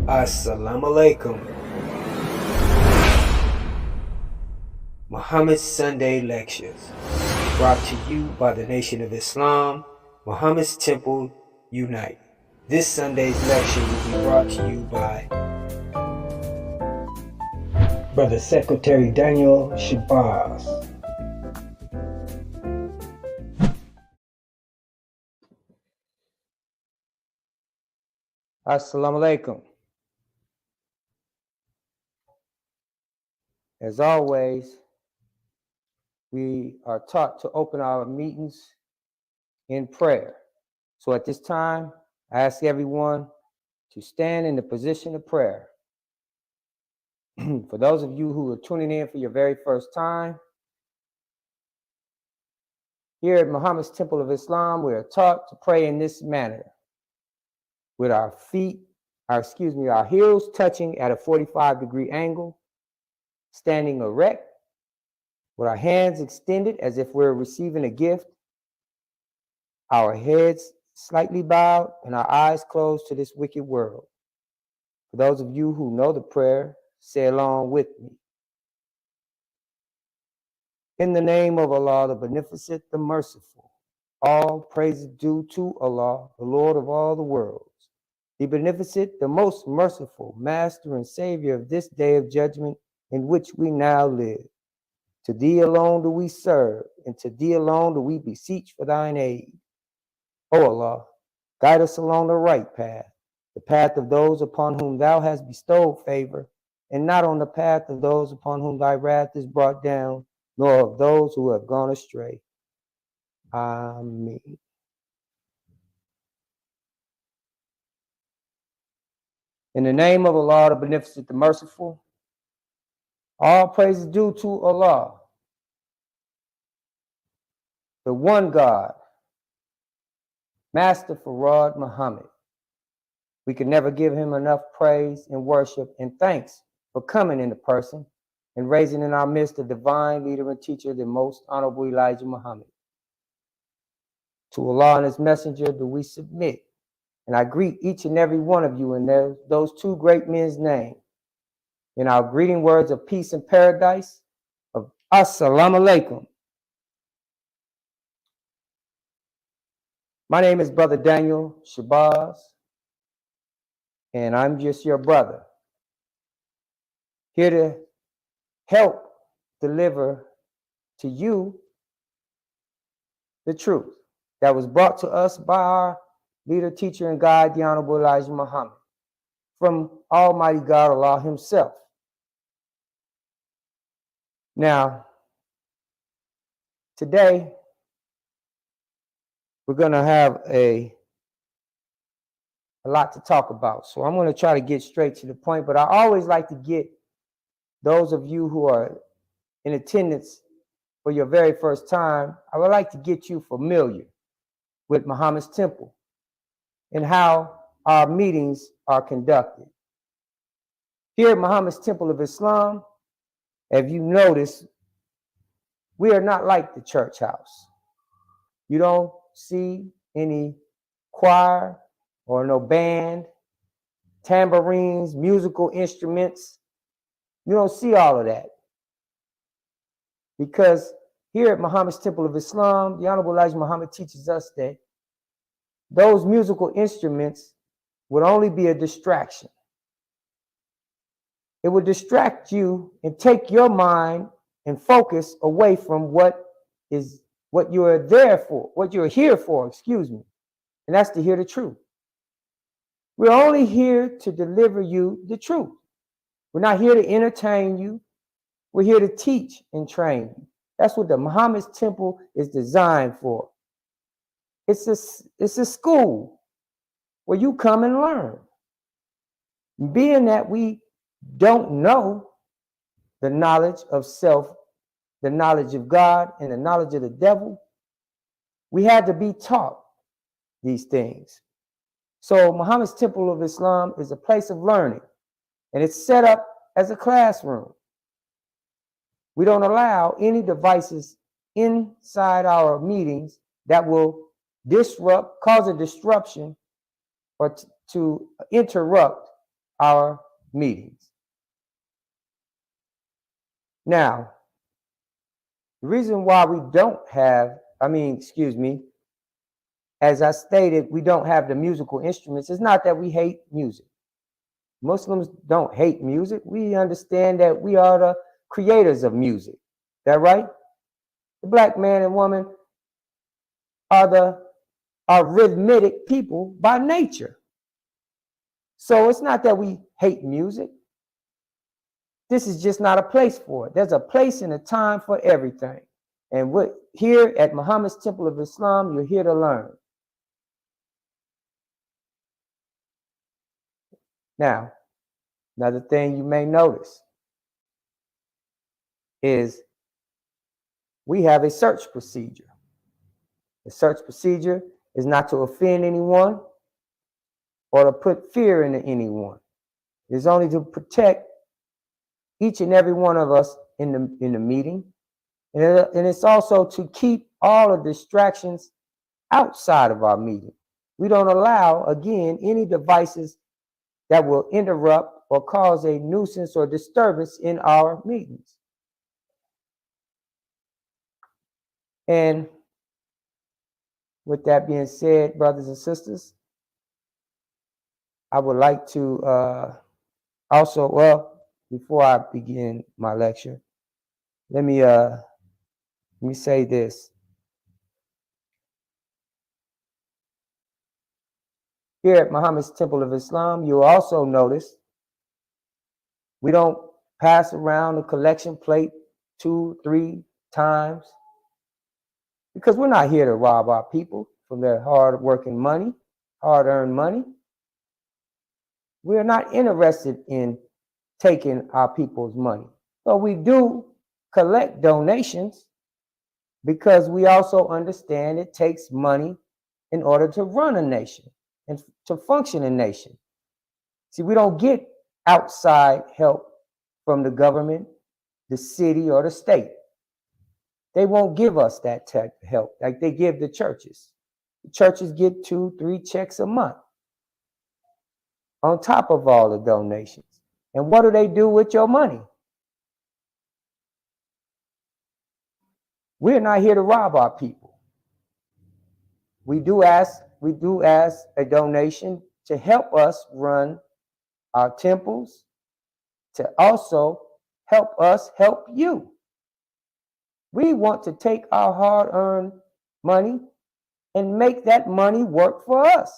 Assalamu alaikum. Muhammad's Sunday Lectures, brought to you by the Nation of Islam, Muhammad's Temple Unite. This Sunday's lecture will be brought to you by Brother Secretary Daniel Shabazz. Assalamu alaikum. As always, we are taught to open our meetings in prayer. So at this time, I ask everyone to stand in the position of prayer. For those of you who are tuning in for your very first time, here at Muhammad's Temple of Islam, we are taught to pray in this manner, with our heels touching at a 45-degree angle, standing erect, with our hands extended as if we're receiving a gift, our heads slightly bowed, and our eyes closed to this wicked world. For those of you who know the prayer, say along with me. In the name of Allah, the Beneficent, the Merciful, all praise is due to Allah, the Lord of all the worlds, the Beneficent, the Most Merciful, Master and Savior of this day of judgment in which we now live. To Thee alone do we serve, and to Thee alone do we beseech for Thine aid. O Allah, guide us along the right path, the path of those upon whom Thou hast bestowed favor, and not on the path of those upon whom Thy wrath is brought down, nor of those who have gone astray. Ameen. In the name of Allah, the Beneficent, the Merciful, all praise is due to Allah, the one God, Master Farad Muhammad. We can never give him enough praise and worship and thanks for coming into person and raising in our midst the divine leader and teacher, the most honorable Elijah Muhammad. To Allah and his messenger do we submit, and I greet each and every one of you in those two great men's name. In our greeting words of peace and paradise of Assalamu alaikum. My name is Brother Daniel Shabazz, and I'm just your brother, here to help deliver to you the truth that was brought to us by our leader, teacher, and guide, the Honorable Elijah Muhammad, from Almighty God, Allah himself. Now, today, we're going to have a lot to talk about. So I'm going to try to get straight to the point, but I always like to get those of you who are in attendance for your very first time, I would like to get you familiar with Muhammad's Temple and how our meetings are conducted. Here at Muhammad's Temple of Islam, if you notice, we are not like the church house. You don't see any choir or no band, tambourines, musical instruments. You don't see all of that. Because here at Muhammad's Temple of Islam, the Honorable Elijah Muhammad teaches us that those musical instruments would only be a distraction. It would distract you and take your mind and focus away from what you are there for, what you're here for, and that's to hear the truth. We're only here to deliver you the truth. We're not here to entertain you. We're here to teach and train you. That's what the Muhammad's Temple is designed for. It's a school where you come and learn. Being that we don't know the knowledge of self, the knowledge of God, and the knowledge of the devil, we had to be taught these things. So Muhammad's Temple of Islam is a place of learning, and it's set up as a classroom. We don't allow any devices inside our meetings that will cause a disruption or to interrupt our meetings. Now, the reason why we don't have, as I stated, we don't have the musical instruments. It's not that we hate music. Muslims don't hate music. We understand that we are the creators of music. Is that right? The black man and woman are rhythmic people by nature. So it's not that we hate music. This is just not a place for it. There's a place and a time for everything. And here at Muhammad's Temple of Islam, you're here to learn. Now, another thing you may notice is we have a search procedure. The search procedure is not to offend anyone or to put fear into anyone. It's only to protect each and every one of us in the meeting. And it's also to keep all the distractions outside of our meeting. We don't allow, again, any devices that will interrupt or cause a nuisance or disturbance in our meetings. And with that being said, brothers and sisters, I would like to before I begin my lecture, let me say this. Here at Muhammad's Temple of Islam, you'll also notice we don't pass around a collection plate 2-3 times because we're not here to rob our people from their hard-working money, hard-earned money. We're not interested in taking our people's money. But we do collect donations because we also understand it takes money in order to run a nation and to function a nation. See, we don't get outside help from the government, the city, or the state. They won't give us that type of help like they give the churches. The churches get 2-3 checks a month on top of all the donations. And what do they do with your money? We're not here to rob our people. We do ask a donation to help us run our temples, to also help us help you. We want to take our hard-earned money and make that money work for us.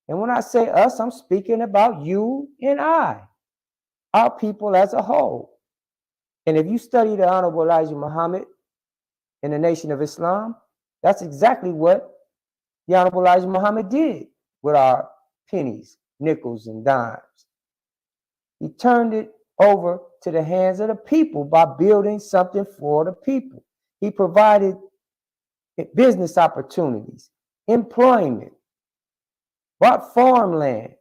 And when I say us, I'm speaking about you and I, our people as a whole. And if you study the Honorable Elijah Muhammad in the Nation of Islam, that's exactly what the Honorable Elijah Muhammad did with our pennies, nickels, and dimes. He turned it over to the hands of the people by building something for the people. He provided business opportunities, employment, bought farmland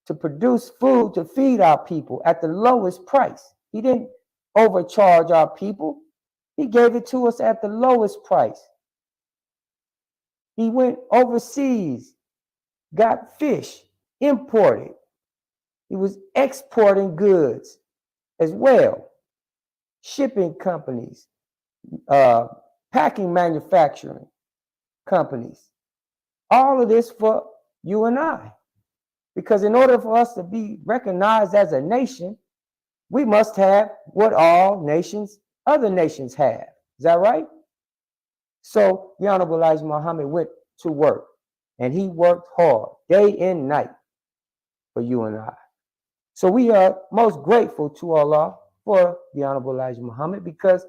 to produce food to feed our people at the lowest price. He didn't overcharge our people. He gave it to us at the lowest price. He went overseas, got fish, imported. He was exporting goods as well. Shipping companies, packing manufacturing companies. All of this for you and I. Because in order for us to be recognized as a nation, we must have what all nations, other nations have. Is that right? So the Honorable Elijah Muhammad went to work, and he worked hard day and night for you and I. So we are most grateful to Allah for the Honorable Elijah Muhammad because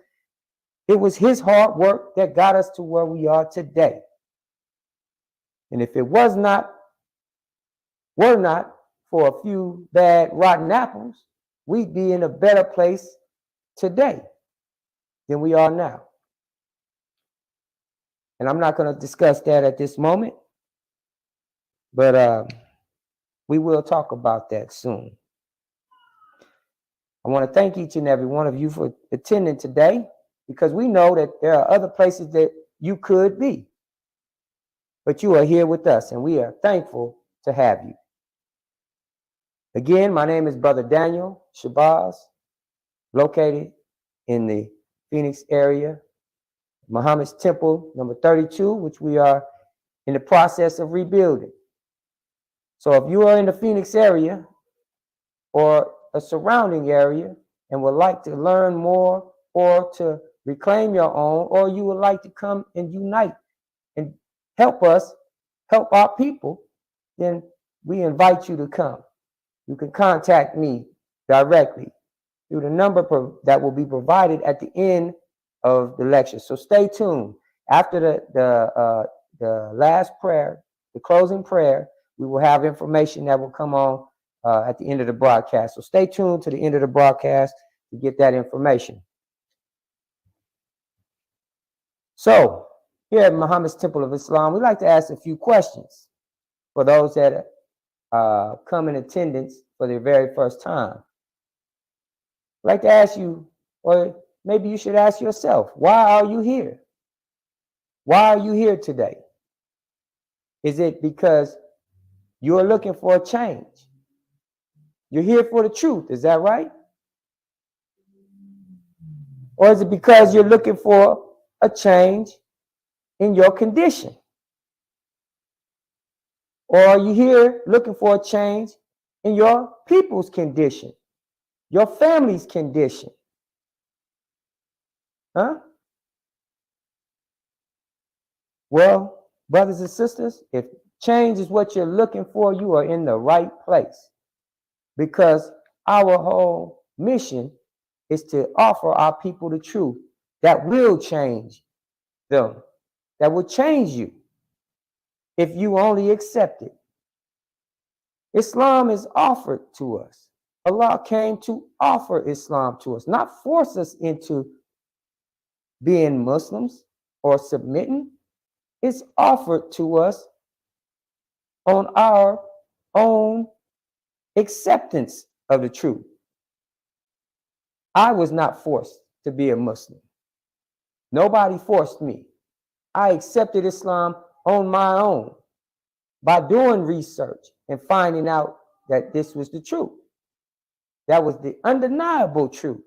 it was his hard work that got us to where we are today. And if it were not for a few bad rotten apples, we'd be in a better place today than we are now. And I'm not going to discuss that at this moment, but we will talk about that soon. I want to thank each and every one of you for attending today, because we know that there are other places that you could be, but you are here with us, and we are thankful to have you. Again, my name is Brother Daniel Shabazz, located in the Phoenix area, Muhammad's Temple number 32, which we are in the process of rebuilding. So if you are in the Phoenix area or a surrounding area and would like to learn more or to reclaim your own, or you would like to come and unite and help us help our people, then we invite you to come. You can contact me directly through the number that will be provided at the end of the lecture. So stay tuned. After the last prayer, the closing prayer, we will have information that will come on at the end of the broadcast. So stay tuned to the end of the broadcast to get that information. So here at Muhammad's Temple of Islam, we like to ask a few questions for those that come in attendance for their very first time. I'd like to ask you, or maybe you should ask yourself, why are you here? Why are you here today? Is it because you're looking for a change? You're here for the truth, is that right? Or is it because you're looking for a change in your condition? Or are you here looking for a change in your people's condition, your family's condition? Huh? Well, brothers and sisters, if change is what you're looking for, you are in the right place. Because our whole mission is to offer our people the truth that will change them, that will change you if you only accept it. Islam is offered to us. Allah came to offer Islam to us, not force us into being Muslims or submitting. It's offered to us on our own acceptance of the truth. I was not forced to be a Muslim. Nobody forced me. I accepted Islam on my own by doing research and finding out that this was the truth. That was the undeniable truth.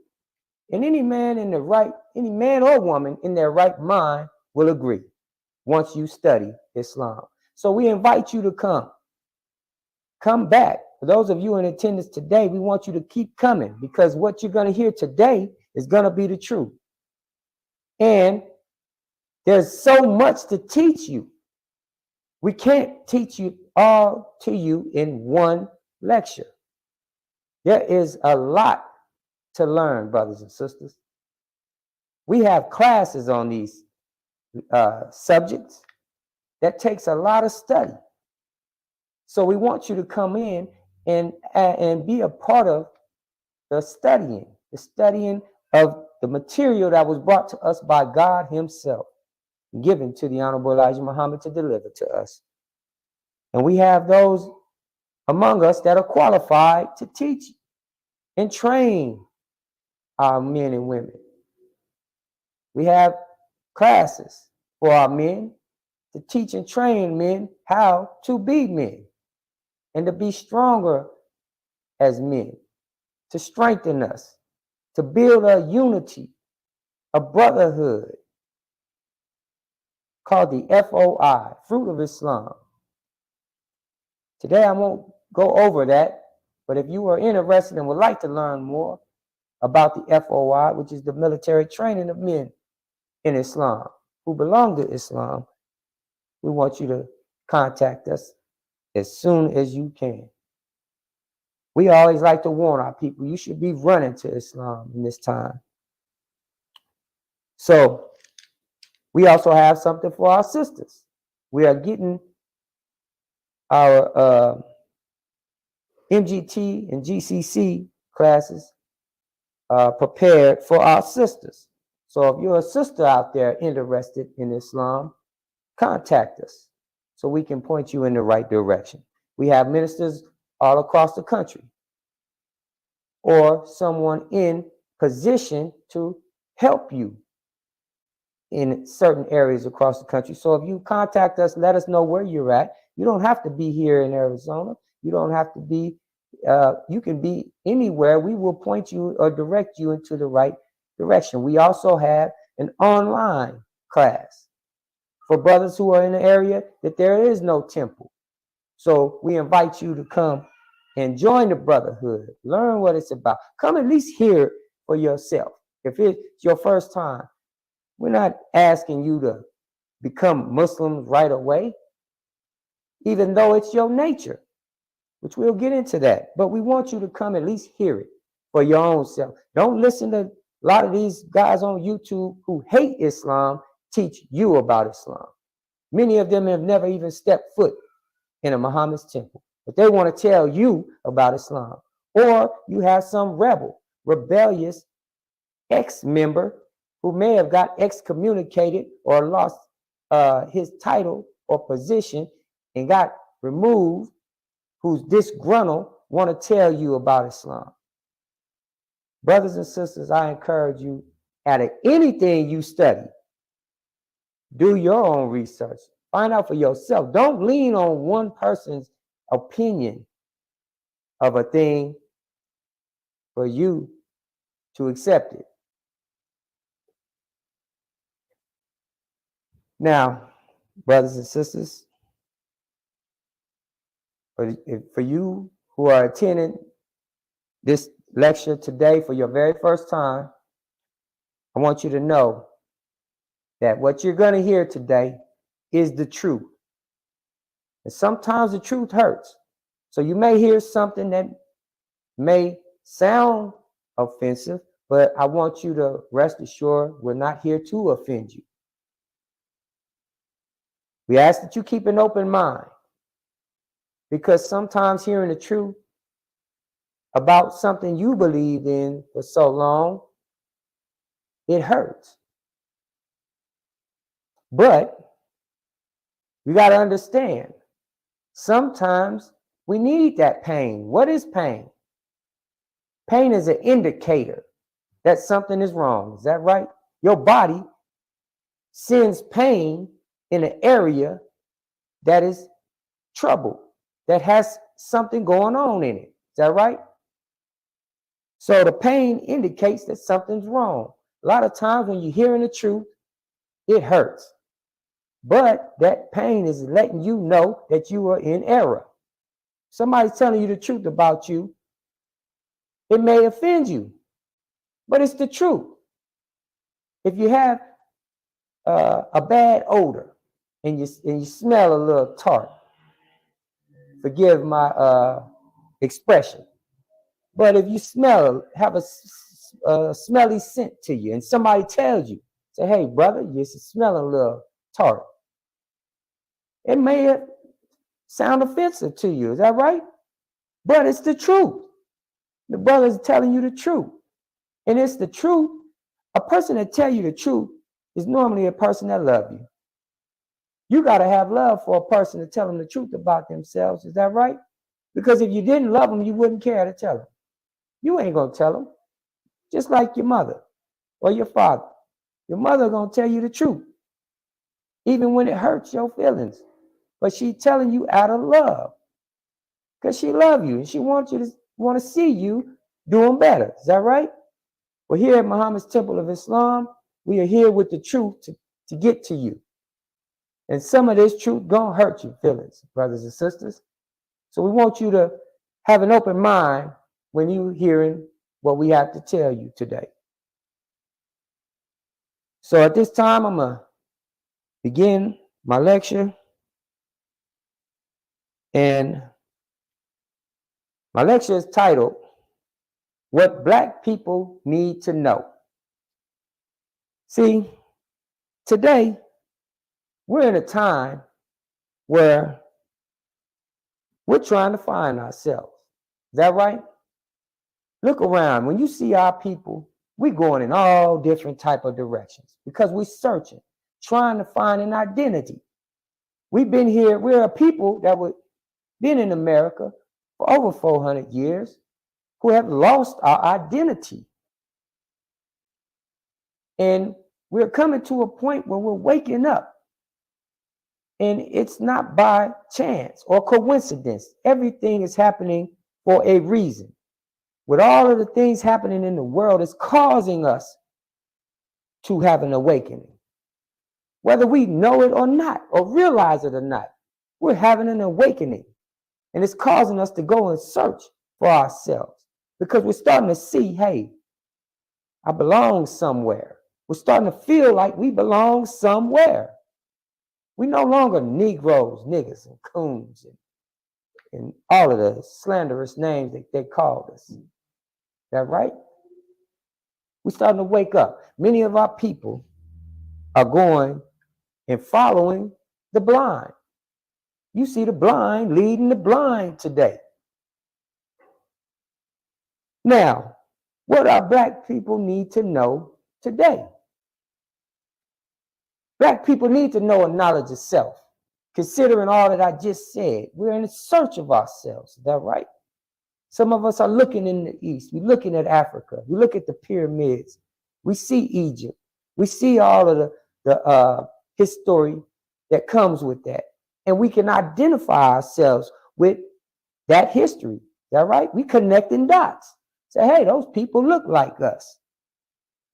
And any man or woman in their right mind will agree once you study Islam. So we invite you to come. Come back. For those of you in attendance today, we want you to keep coming, because what you're going to hear today is going to be the truth. And there's so much to teach you. We can't teach you all to you in one lecture. There is a lot to learn, brothers and sisters. We have classes on these subjects that takes a lot of study. So we want you to come in and be a part of the studying of the material that was brought to us by God himself, given to the Honorable Elijah Muhammad to deliver to us. And we have those among us that are qualified to teach and train our men and women. We have classes for our men to teach and train men how to be men and to be stronger as men, to strengthen us, to build a unity, a brotherhood called the FOI, Fruit of Islam. Today I won't go over that, but if you are interested and would like to learn more about the FOI, which is the military training of men in Islam who belong to Islam, we want you to contact us as soon as you can. We always like to warn our people, you should be running to Islam in this time. So we also have something for our sisters. We are getting our MGT and GCC classes prepared for our sisters. So if you're a sister out there interested in Islam, contact us so we can point you in the right direction. We have ministers all across the country, or someone in position to help you in certain areas across the country. So if you contact us, let us know where you're at. You don't have to be here in Arizona. You don't have to be you can be anywhere. We will point you or direct you into the right direction. We also have an online class for brothers who are in the area that there is no temple. So we invite you to come and join the brotherhood. Learn what it's about. Come at least hear it for yourself. If it's your first time, we're not asking you to become Muslims right away, even though it's your nature, which we'll get into that. But we want you to come at least hear it for your own self. Don't listen to a lot of these guys on YouTube who hate Islam teach you about Islam. Many of them have never even stepped foot in a Muhammad's temple, but they want to tell you about Islam. Or you have some rebellious ex-member who may have got excommunicated or lost his title or position and got removed, who's disgruntled, want to tell you about Islam. Brothers and sisters, I encourage you, out of anything you study, do your own research. Find out for yourself. Don't lean on one person's opinion of a thing for you to accept it. Now, brothers and sisters, for you who are attending this lecture today for your very first time, I want you to know that what you're going to hear today is the truth. And sometimes the truth hurts. So you may hear something that may sound offensive, but I want you to rest assured we're not here to offend you. We ask that you keep an open mind, because sometimes hearing the truth about something you believed in for so long, it hurts. But we got to understand, sometimes we need that pain. What is pain? Pain is an indicator that something is wrong. Is that right? Your body sends pain in an area that is troubled, that has something going on in it. Is that right? So the pain indicates that something's wrong. A lot of times when you're hearing the truth, it hurts. But that pain is letting you know that you are in error. Somebody's telling you the truth about you. It may offend you, but it's the truth. If you have a bad odor and you smell a little tart, forgive my expression, but if you have a smelly scent to you, and somebody tells you, say, "Hey, brother, you're smelling a little tart," it may sound offensive to you. Is that right? But it's the truth. The brother is telling you the truth. And it's the truth. A person that tell you the truth is normally a person that loves you. You got to have love for a person to tell them the truth about themselves. Is that right? Because if you didn't love them, you wouldn't care to tell them. You ain't going to tell them. Just like your mother or your father. Your mother going to tell you the truth, even when it hurts your feelings. But she's telling you out of love, because she loves you and she wants you to want to see you doing better. Is that right? Well, here at Muhammad's Temple of Islam, we are here with the truth to get to you. And some of this truth gonna hurt your feelings, brothers and sisters. So we want you to have an open mind when you're hearing what we have to tell you today. So at this time, I'm gonna begin my lecture. And my lecture is titled, "What Black People Need to Know." See, today, we're in a time where we're trying to find ourselves. Is that right? Look around. When you see our people, we're going in all different type of directions because we're searching, trying to find an identity. We've been here. We're a people that were been in America for over 400 years who have lost our identity. And we're coming to a point where we're waking up. And it's not by chance or coincidence. Everything is happening for a reason. With all of the things happening in the world, it's causing us to have an awakening. Whether we know it or not, or realize it or not, we're having an awakening. And it's causing us to go and search for ourselves because we're starting to see, hey, I belong somewhere. We're starting to feel like we belong somewhere. We no longer Negroes, niggas, and coons, and all of the slanderous names that they called us. Is that right? We're starting to wake up. Many of our people are going and following the blind. You see the blind leading the blind today. Now, what our black people need to know today? Black people need to know a knowledge of self. Considering all that I just said, we're in search of ourselves. Is that right? Some of us are looking in the East. We're looking at Africa. We look at the pyramids. We see Egypt. We see all of the history that comes with that. And we can identify ourselves with that history. Is that right? We connecting dots. Say, hey, those people look like us.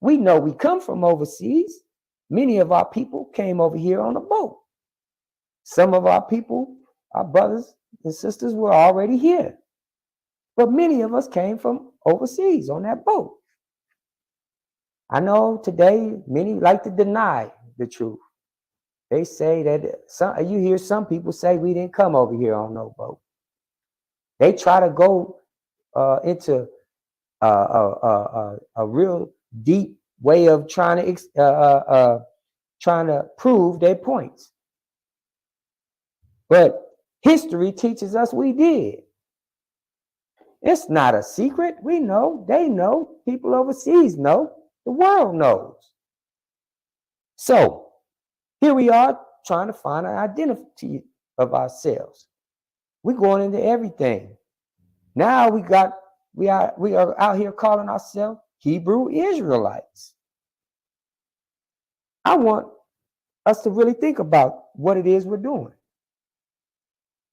We know we come from overseas. Many of our people came over here on a boat. Some of our people, our brothers and sisters, were already here. But many of us came from overseas on that boat. I know today many like to deny the truth. They say that you hear some people say we didn't come over here on no boat. They try to go into a real deep way of trying to prove their points. But history teaches us we did. It's not a secret. We know. They know. People overseas know. The world knows. So here we are trying to find an identity of ourselves. We're going into everything. Now we are out here calling ourselves Hebrew Israelites. I want us to really think about what it is we're doing.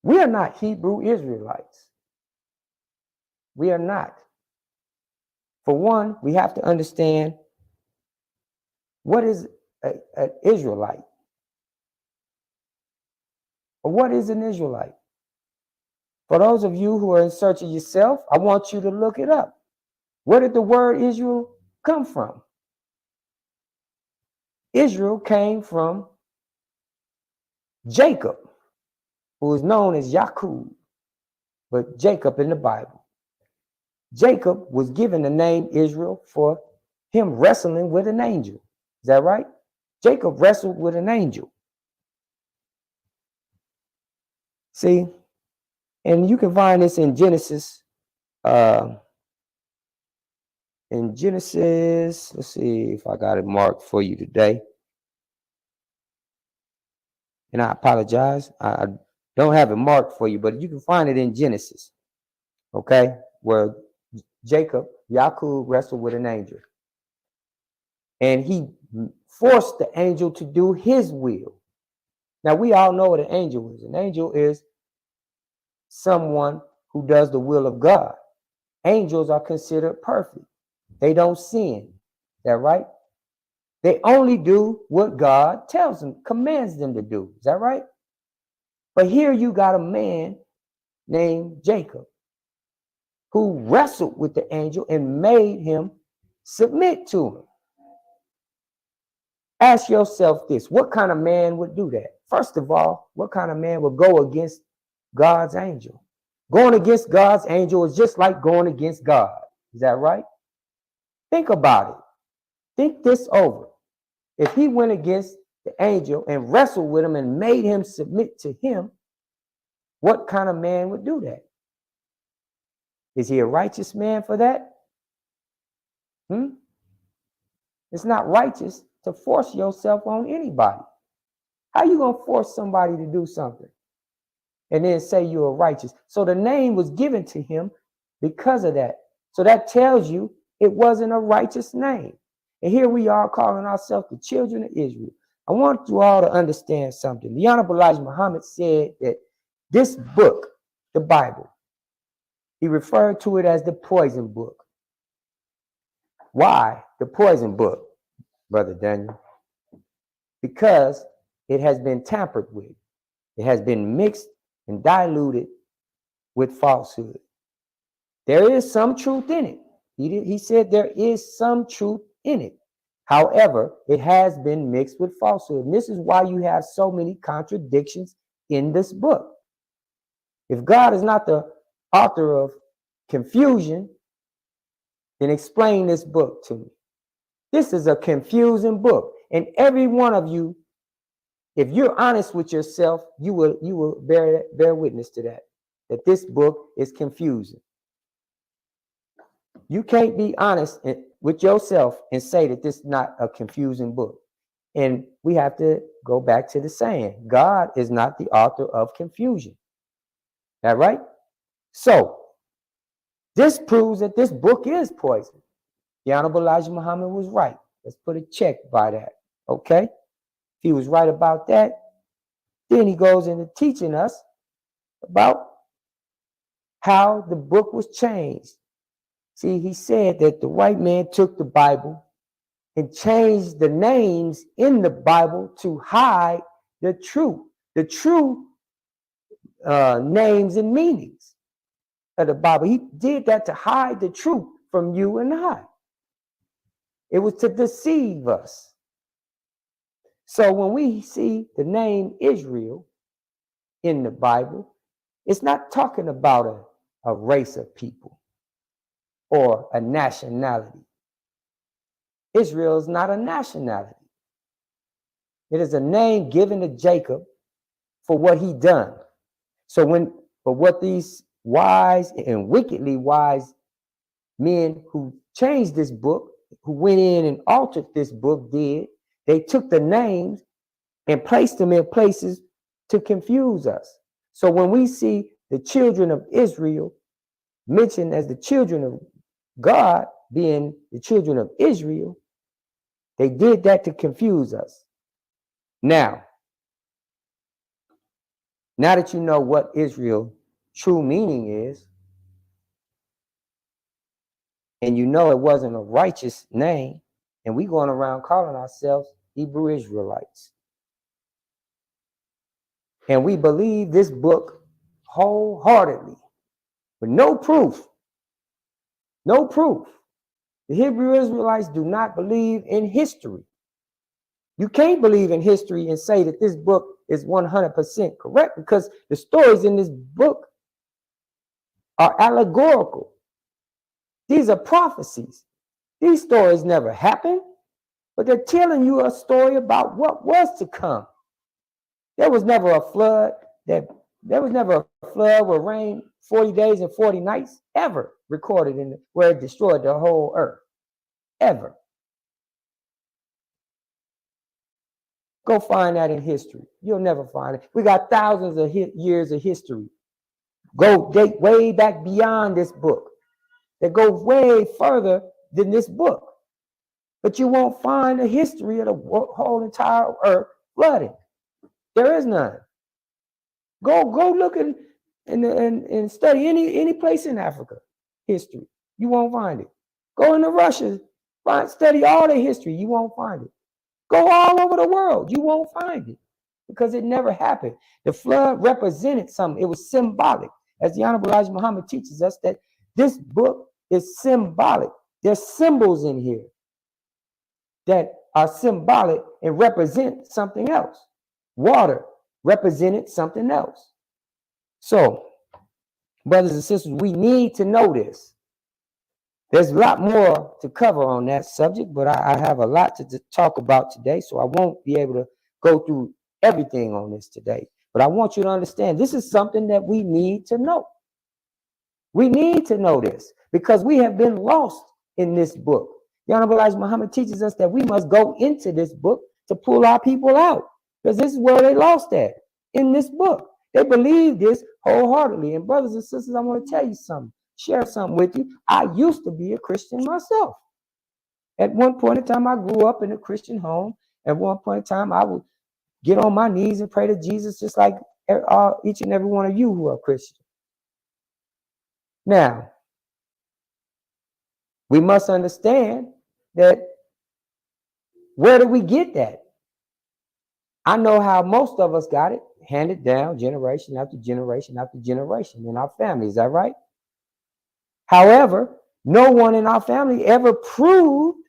We are not Hebrew Israelites. We are not. For one, we have to understand what is an Israelite. Or what is an Israelite? For those of you who are in search of yourself, I want you to look it up. Where did the word Israel come from? Israel came from Jacob, who is known as Yaqub, but Jacob in the Bible. Jacob was given the name Israel for him wrestling with an angel. Is that right? Jacob wrestled with an angel. See, and you can find this in Genesis. Let's see if I got it marked for you today. And I apologize. I don't have it marked for you, but you can find it in Genesis. Okay? Where Yaqub wrestled with an angel. And he forced the angel to do his will. Now, we all know what an angel is. An angel is someone who does the will of God. Angels are considered perfect. They don't sin. Is that right? They only do what God tells them, commands them to do. Is that right? But here you got a man named Jacob who wrestled with the angel and made him submit to him. Ask yourself this: what kind of man would do that? First of all, what kind of man would go against God's angel? Going against God's angel is just like going against God. Is that right? Think about it. Think this over. If he went against the angel and wrestled with him and made him submit to him, what kind of man would do that? Is he a righteous man for that? It's not righteous to force yourself on anybody. How you going to force somebody to do something and then say you are righteous? So the name was given to him because of that. So that tells you it wasn't a righteous name. And here we are calling ourselves the children of Israel. I want you all to understand something. The Honorable Elijah Muhammad said that this book, the Bible, He referred to it as the poison book. Why the poison book, Brother Daniel? Because it has been tampered with. It has been mixed and diluted with falsehood. There is some truth in it. He said there is some truth in it. However, it has been mixed with falsehood. And this is why you have so many contradictions in this book. If God is not the author of confusion, then explain this book to me. This is a confusing book. And every one of you, if you're honest with yourself, you will bear witness to that this book is confusing. You can't be honest with yourself and say that this is not a confusing book. And we have to go back to the saying, God is not the author of confusion. That right? So this proves that this book is poison. The Honorable Elijah Muhammad was right. Let's put a check by that. Okay? If he was right about that, then he goes into teaching us about how the book was changed. See, he said that the white man took the Bible and changed the names in the Bible to hide the true names and meanings of the Bible. He did that to hide the truth from you and I. It was to deceive us. So when we see the name Israel in the Bible, it's not talking about a race of people or a nationality. Israel is not a nationality. It is a name given to Jacob for what he done. So what these wise and wickedly wise men who changed this book, who went in and altered this book did, they took the names and placed them in places to confuse us. So when we see the children of Israel mentioned as the children of God being the children of Israel, they did that to confuse us. Now that you know what Israel's true meaning is, and you know it wasn't a righteous name, and we going around calling ourselves Hebrew Israelites. And we believe this book wholeheartedly, with no proof. No proof. The Hebrew Israelites do not believe in history. You can't believe in history and say that this book is 100% correct, because the stories in this book are allegorical. These are prophecies. These stories never happened, but they're telling you a story about what was to come. There was never a flood where rain 40 days and 40 nights ever recorded where it destroyed the whole earth. Ever. Go find that in history. You'll never find it. We got thousands of years of history. Go date way back beyond this book. That go way further than this book. But you won't find a history of the whole entire earth flooding. There is none. Go look and study any place in Africa history. You won't find it. Go into Russia, study all the history. You won't find it. Go all over the world. You won't find it, because it never happened. The flood represented something. It was symbolic. As the Honorable Elijah Muhammad teaches us, that this book is symbolic. There's symbols in here that are symbolic and represent something else. Water represented something else. So, brothers and sisters, we need to know this. There's a lot more to cover on that subject, but I have a lot to talk about today, so I won't be able to go through everything on this today. But I want you to understand, this is something that we need to know. We need to know this, because we have been lost in this book. The Honorable Elijah Muhammad teaches us that we must go into this book to pull our people out, because this is where they lost at, in this book. They believe this wholeheartedly. And brothers and sisters, I want to tell you something, share something with you. I used to be a Christian myself. At one point in time, I grew up in a Christian home. At one point in time, I would get on my knees and pray to Jesus, just like each and every one of you who are Christian. Now, we must understand that where do we get that? I know how most of us got it handed down generation after generation after generation in our family. Is that right? However, no one in our family ever proved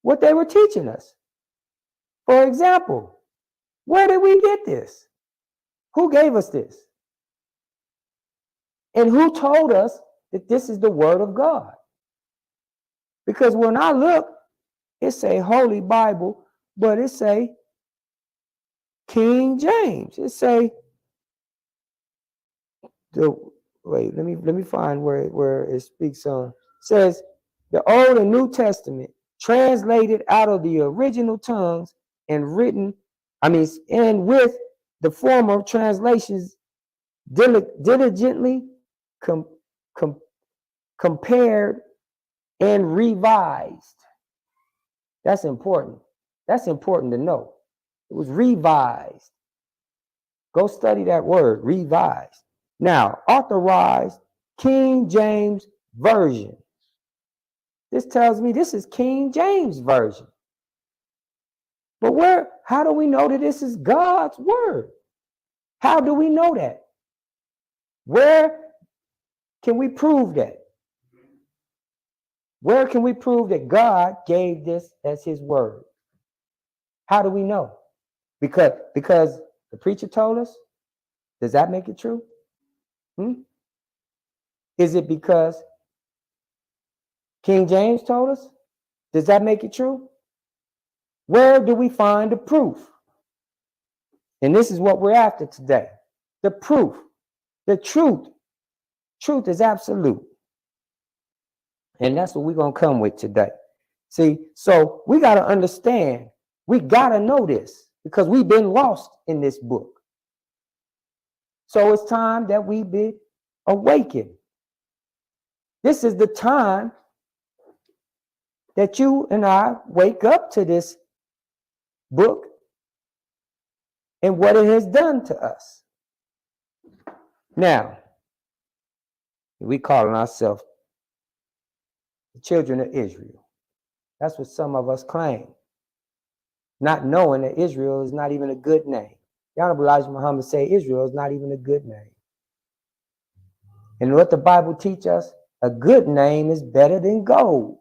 what they were teaching us. For example, where did we get this? Who gave us this? And who told us that this is the word of God? Because when I look, it say Holy Bible, but it say King James. It say let me find where it speaks on. It says the Old and New Testament translated out of the original tongues and written, and with the former translations diligently compared and revised. That's important. That's important to know. It was revised. Go study that word, revised. Now, authorized King James Version. This tells me this is King James Version. But how do we know that this is God's word? How do we know that? Where can we prove that? Where can we prove that God gave this as his word? How do we know? Because the preacher told us? Does that make it true? Is it because King James told us? Does that make it true? Where do we find the proof? And this is what we're after today. The proof, the truth. Truth is absolute. And that's what we're going to come with today. See, so we got to understand, we got to know this because we've been lost in this book. So it's time that we be awakened. This is the time that you and I wake up to this book and what it has done to us. Now, we calling ourselves the children of Israel. That's what some of us claim, not knowing that Israel is not even a good name. The Honorable Elijah Muhammad say Israel is not even a good name. And what the Bible teaches us, a good name is better than gold.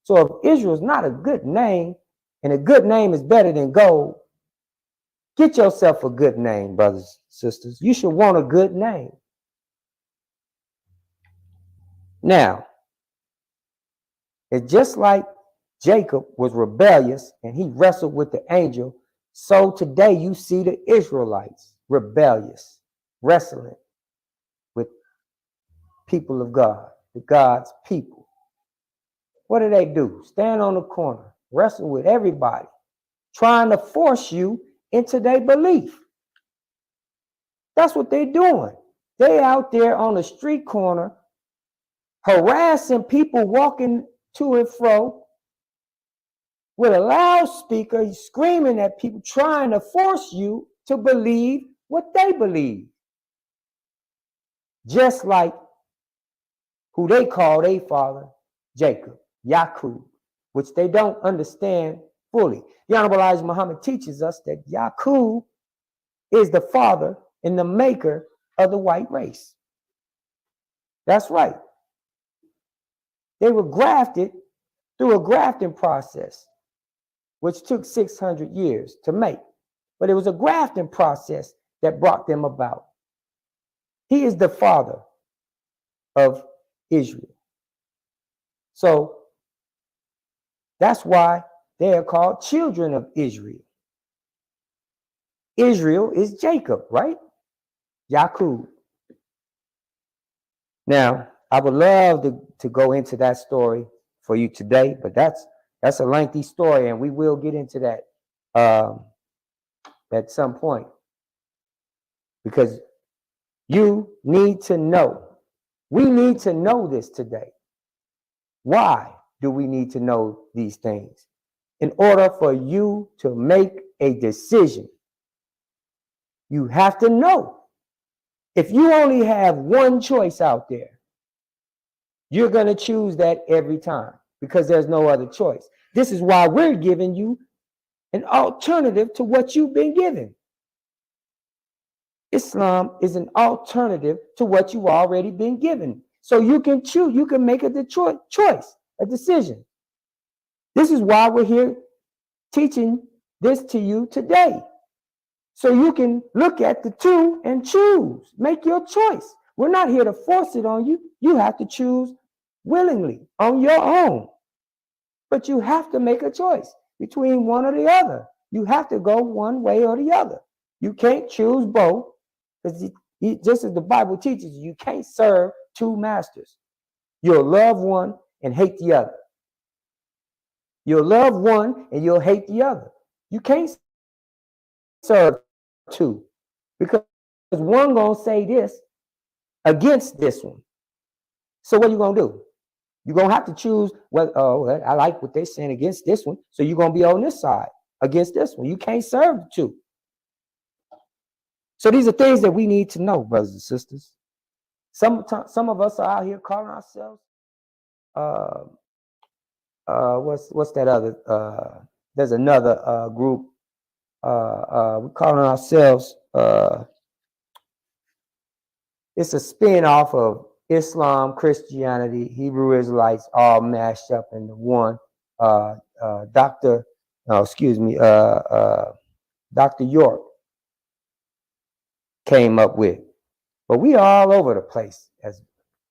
So if Israel is not a good name, and a good name is better than gold, get yourself a good name, brothers and sisters. You should want a good name. Now, it's just like Jacob was rebellious and he wrestled with the angel. So today you see the Israelites rebellious, wrestling with people of God, the God's people. What do? Stand on the corner, wrestle with everybody, trying to force you into their belief. That's what they're doing. They out there on the street corner harassing people walking to and fro with a loudspeaker, screaming at people, trying to force you to believe what they believe. Just like who they call their father, Jacob, Yaqub, which they don't understand fully. The Honorable Elijah Muhammad teaches us that Yaqub is the father and the maker of the white race. That's right. They were grafted through a grafting process, which took 600 years to make. But it was a grafting process that brought them about. He is the father of Israel. So that's why they are called children of Israel. Israel is Jacob, right? Yaqub. Now, I would love to go into that story for you today, but that's a lengthy story, and we will get into that at some point. Because you need to know. We need to know this today. Why do we need to know these things? In order for you to make a decision, you have to know. If you only have one choice out there, You're going to choose that every time because there's no other choice. This is why we're giving you an alternative to what you've been given. Islam is an alternative to what you've already been given. So you can choose, you can make a choice, a decision. This is why we're here teaching this to you today. So you can look at the two and choose, make your choice. We're not here to force it on you. You have to choose willingly on your own. But you have to make a choice between one or the other. You have to go one way or the other. You can't choose both, because just as the Bible teaches you can't serve two masters. You'll love one and hate the other. You'll love one and you'll hate the other. You can't serve two, because one gonna say this against this one. So what are you gonna do? You're gonna have to choose. Well, I like what they're saying against this one, so you're gonna be on this side against this one. You can't serve the two. So these are things that we need to know, brothers and sisters. Some of us are out here calling ourselves what's that other there's another group we're calling ourselves it's a spin-off of Islam, Christianity, Hebrew Israelites, all mashed up into one. Dr. York came up with. But we are all over the place as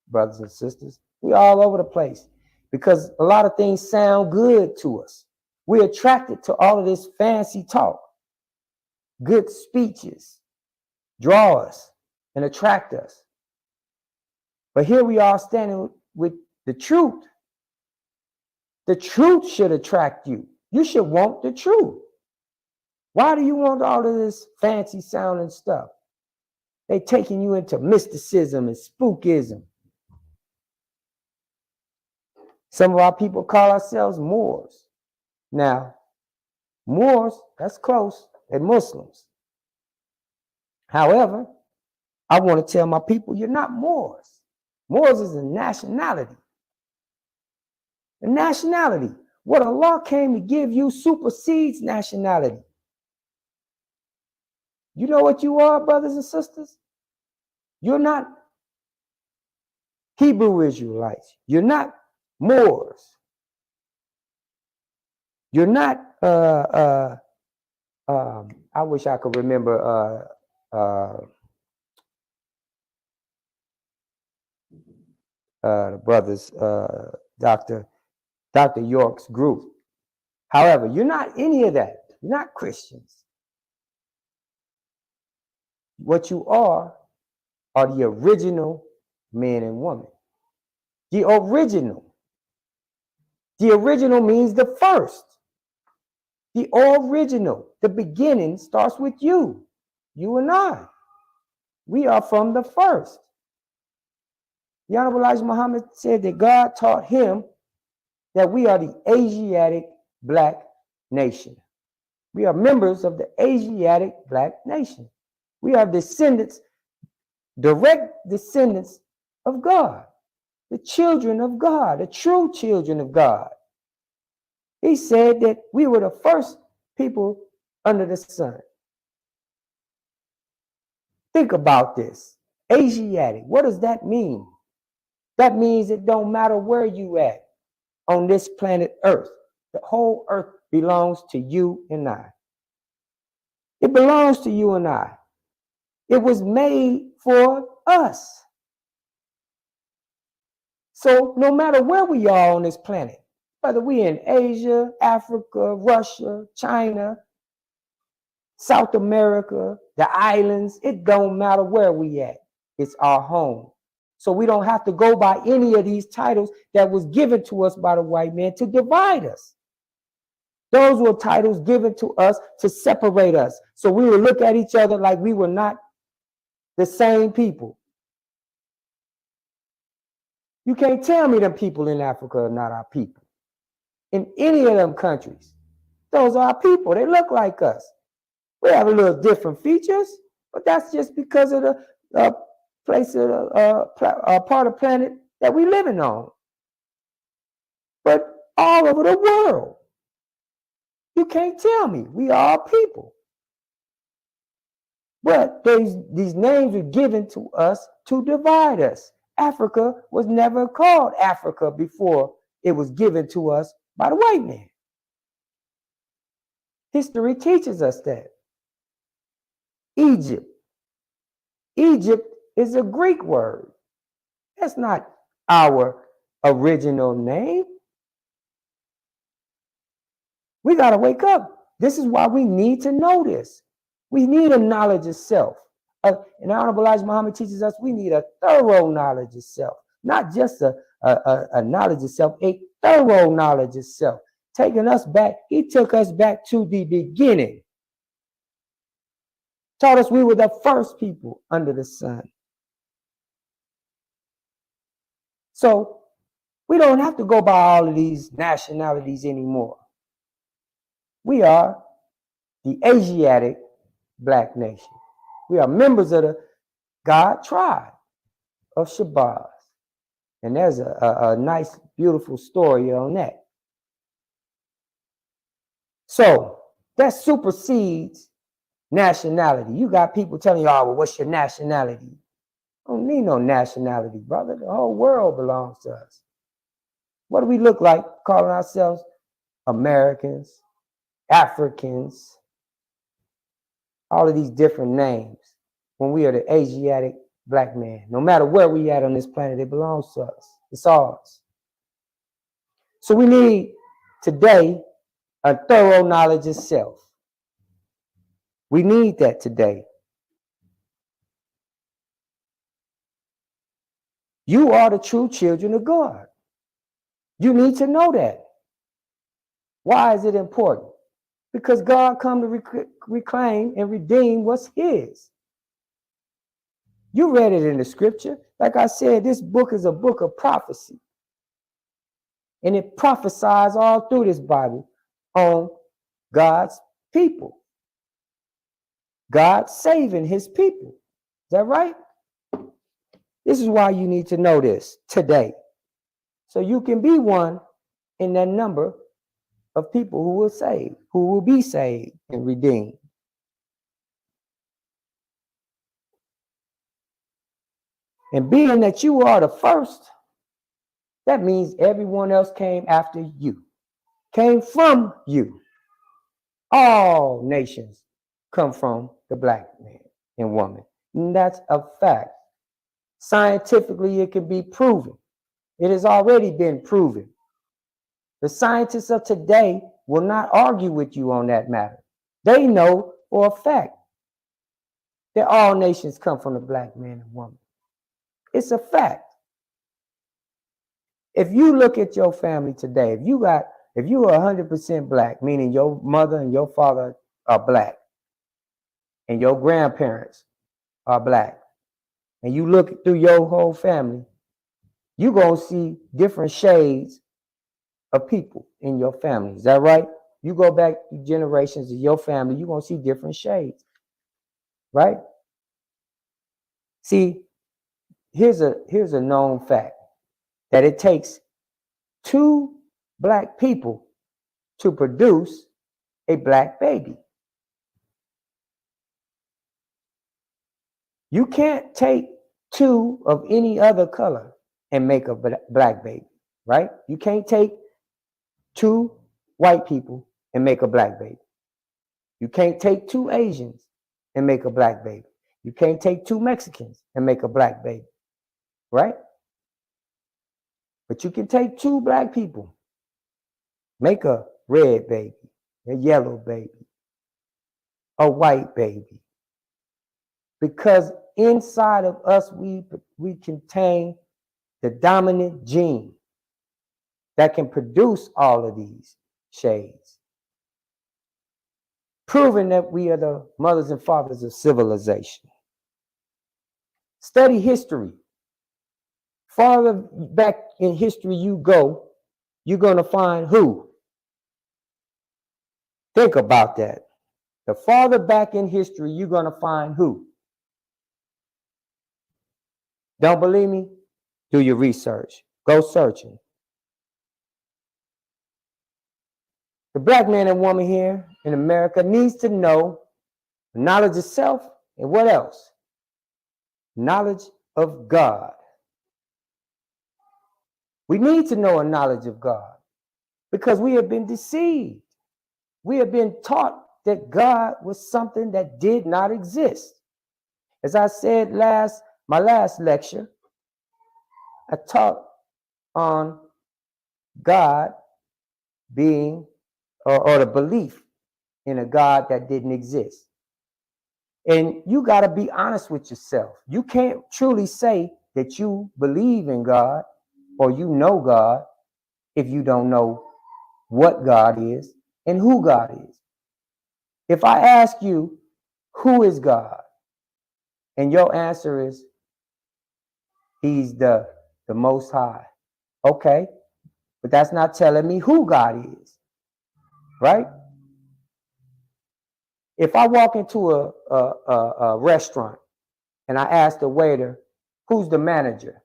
brothers and sisters. We are all over the place because a lot of things sound good to us. We're attracted to all of this fancy talk. Good speeches draw us and attract us. But here we are standing with the truth. The truth should attract you. You should want the truth. Why do you want all of this fancy sounding stuff? They taking you into mysticism and spookism. Some of our people call ourselves Moors. Now, Moors, that's close, they're Muslims. However, I want to tell my people, you're not Moors. Moors is a nationality. A nationality. What Allah came to give you supersedes nationality. You know what you are, brothers and sisters? You're not Hebrew Israelites. You're not Moors. You're not, I wish I could remember the brothers, Dr. York's group. However, you're not any of that. You're not Christians. What you are the original man and woman. The original. The original means the first. The original, the beginning starts with you and I. We are from the first. The Honorable Elijah Muhammad said that God taught him that we are the Asiatic Black nation. We are members of the Asiatic Black nation. We are descendants, direct descendants of God, the children of God, the true children of God. He said that we were the first people under the sun. Think about this. Asiatic, what does that mean? That means it don't matter where you at on this planet Earth. The whole earth belongs to you and I. It belongs to you and I. It was made for us. So no matter where we are on this planet, whether we're in Asia, Africa, Russia, China, South America, the islands, it don't matter where we at. It's our home. So we don't have to go by any of these titles that was given to us by the white man to divide us. Those were titles given to us to separate us. So we would look at each other like we were not the same people. You can't tell me them people in Africa are not our people. In any of them countries, those are our people. They look like us. We have a little different features, but that's just because of the place of part of planet that we're living on, but all over the world. You can't tell me. We are people. But these names were given to us to divide us. Africa was never called Africa before it was given to us by the white man. History teaches us that. Egypt. Egypt is a Greek word. That's not our original name. We got to wake up. This is why we need to know this. We need a knowledge of self. And Honorable Elijah Muhammad teaches us we need a thorough knowledge of self, not just a knowledge of self, a thorough knowledge of self. Taking us back, he took us back to the beginning. Taught us we were the first people under the sun. So we don't have to go by all of these nationalities anymore. We are the Asiatic Black nation. We are members of the God tribe of Shabazz. And there's a nice, beautiful story on that. So that supersedes nationality. You got people telling you, oh, well, what's your nationality? I don't need no nationality, brother. The whole world belongs to us. What do we look like calling ourselves Americans, Africans, all of these different names when we are the Asiatic Black man? No matter where we at on this planet, it belongs to us. It's ours. So we need today a thorough knowledge of self. We need that today. You are the true children of God. You need to know that. Why is it important? Because God come to reclaim and redeem what's his. You read it in the scripture. Like I said, this book is a book of prophecy. And it prophesies all through this Bible on God's people. God saving his people. Is that right? This is why you need to know this today. So you can be one in that number of people who will save, who will be saved and redeemed. And being that you are the first, that means everyone else came after you, came from you. All nations come from the Black man and woman. And that's a fact. Scientifically, it can be proven. It has already been proven. The scientists of today will not argue with you on that matter. They know for a fact that all nations come from the Black man and woman. It's a fact. If you look at your family today, if you are 100% Black, meaning your mother and your father are Black, and your grandparents are Black, and you look through your whole family, you're going to see different shades of people in your family. Is that right? You go back generations of your family, you're going to see different shades, right? See, here's a known fact, that it takes 2 Black people to produce a Black baby. You can't take 2 of any other color and make a Black baby, right? You can't take 2 white people and make a Black baby. You can't take 2 Asians and make a Black baby. You can't take 2 Mexicans and make a Black baby, right? But you can take 2 Black people, make a red baby, a yellow baby, a white baby. Because inside of us, we contain the dominant gene that can produce all of these shades, proving that we are the mothers and fathers of civilization. Study history. Farther back in history you go, you're going to find who? Think about that. The farther back in history, you're going to find who? Don't believe me? Do your research. Go searching. The black man and woman here in America needs to know knowledge of self and what else? Knowledge of God. We need to know a knowledge of God because we have been deceived. We have been taught that God was something that did not exist. As I said my last lecture, I taught on God being or the belief in a God that didn't exist. And you got to be honest with yourself. You can't truly say that you believe in God or you know God if you don't know what God is and who God is. If I ask you, who is God? And your answer is, he's the Most High. Okay, but that's not telling me who God is, right? If I walk into a restaurant and I ask the waiter, who's the manager?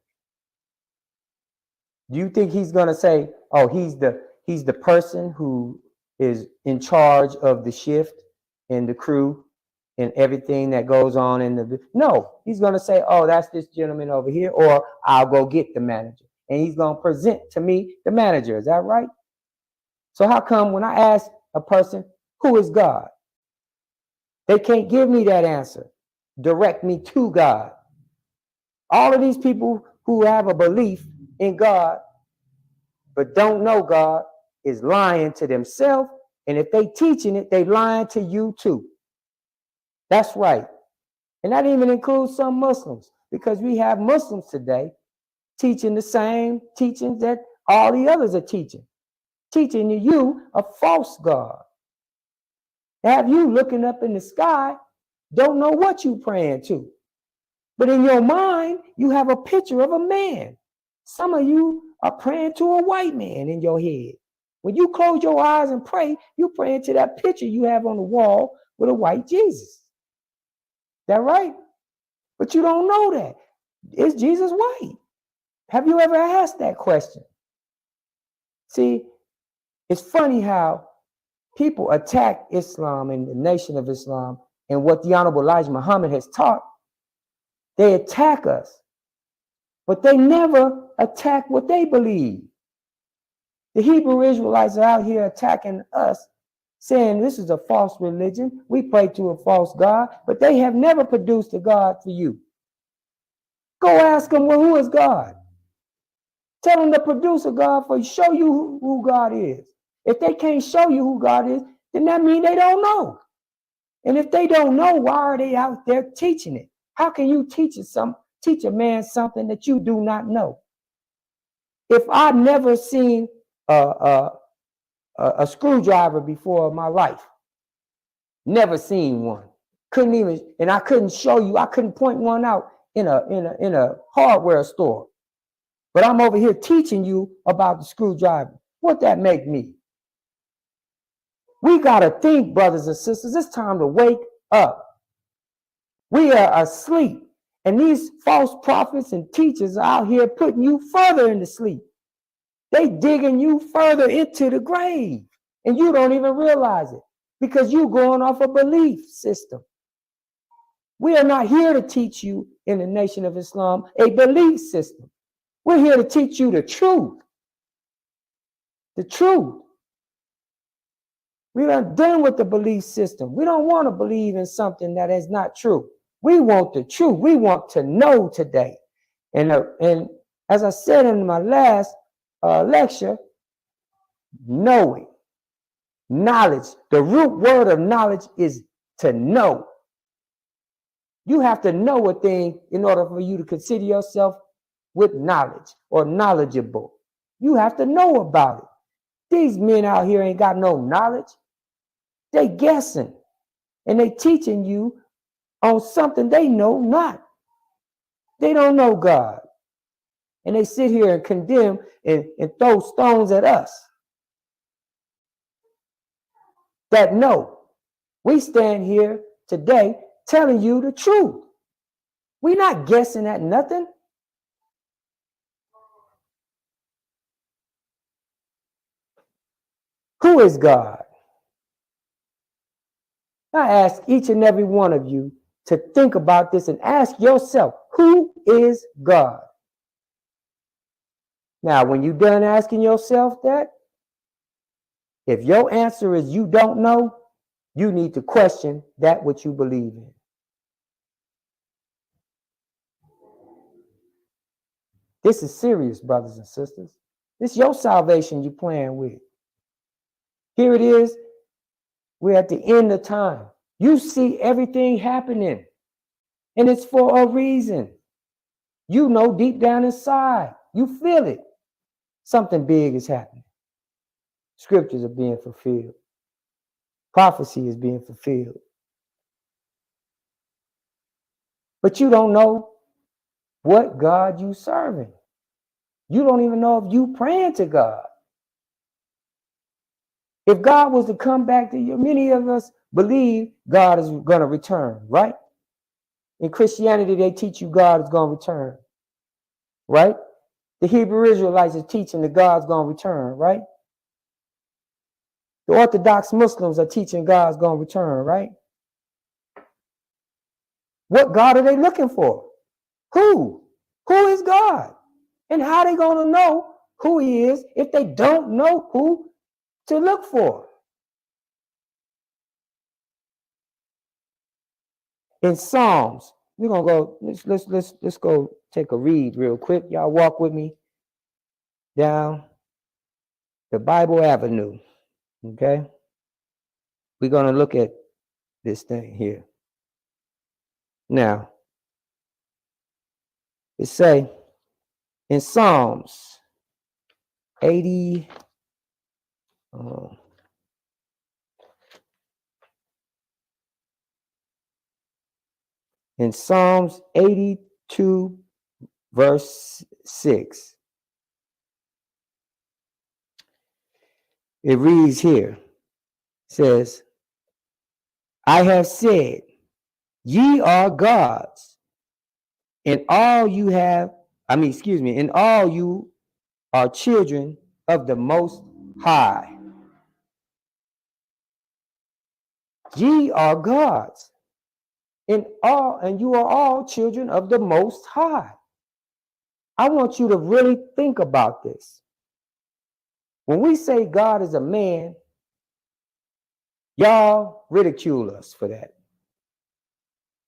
Do you think he's going to say, oh, he's the person who is in charge of the shift and the crew and everything that goes on in the... No, he's going to say, oh, that's this gentleman over here, or I'll go get the manager. And he's going to present to me the manager. Is that right? So how come when I ask a person, who is God? They can't give me that answer. Direct me to God. All of these people who have a belief in God but don't know God is lying to themselves. And if they teaching it, they lying to you too. That's right. And that even includes some Muslims, because we have Muslims today teaching the same teachings that all the others are teaching you a false God. Have you looking up in the sky, don't know what you praying to. But in your mind, you have a picture of a man. Some of you are praying to a white man in your head. When you close your eyes and pray, you're praying to that picture you have on the wall with a white Jesus. Is that right? But you don't know that. Is Jesus white? Have you ever asked that question? See, it's funny how people attack Islam and the Nation of Islam and what the Honorable Elijah Muhammad has taught. They attack us, but they never attack what they believe. The Hebrew Israelites are out here attacking us, saying this is a false religion. We pray to a false God, but they have never produced a God for you. Go ask them, well, who is God? Tell them to produce a God for you. Show you who God is. If they can't show you who God is, then that means they don't know. And if they don't know, why are they out there teaching it? How can you teach a man something that you do not know? If I've never seen a screwdriver before in my life, never seen one, couldn't even, and I couldn't show you, I couldn't point one out in a hardware store, but I'm over here teaching you about the screwdriver. What that make me? We got to think, brothers and sisters, it's time to wake up. We are asleep, and these false prophets and teachers are out here putting you further into sleep. They digging you further into the grave, and you don't even realize it because you're going off a belief system. We are not here to teach you in the Nation of Islam a belief system. We're here to teach you the truth. The truth. We are done with the belief system. We don't want to believe in something that is not true. We want the truth. We want to know today. And as I said in my last lecture, knowing, knowledge, the root word of knowledge is to know. You have to know a thing in order for you to consider yourself with knowledge or knowledgeable. You have to know about it. These men out here ain't got no knowledge. They guessing, and they teaching you on something they know not. They don't know God. And they sit here and condemn and throw stones at us that know. We stand here today telling you the truth. We're not guessing at nothing. Who is God? I ask each and every one of you to think about this and ask yourself, who is God? Now, when you're done asking yourself that, if your answer is you don't know, you need to question that which you believe in. This is serious, brothers and sisters. This is your salvation you're playing with. Here it is. We're at the end of time. You see everything happening, and it's for a reason. You know deep down inside, you feel it. Something big is happening. Scriptures are being fulfilled. Prophecy is being fulfilled. But you don't know what God you serving. You don't even know if you praying to God. If God was to come back to you, many of us believe God is going to return, right? In Christianity, they teach you God is going to return, right? The Hebrew Israelites are teaching that God's going to return, right? The Orthodox Muslims are teaching God's going to return, right? What God are they looking for? Who? Who is God? And how are they going to know who he is if they don't know who to look for? In Psalms, we're gonna go. Let's go take a read real quick. Y'all walk with me down the Bible Avenue. Okay, we're gonna look at this thing here. Now, it say in Psalms 80. In Psalms 82, verse 6, it reads here, says, I have said, ye are gods, and all you have, and all you are children of the Most High. Ye are gods, and you are all children of the Most High. I want you to really think about this. When we say God is a man, y'all ridicule us for that.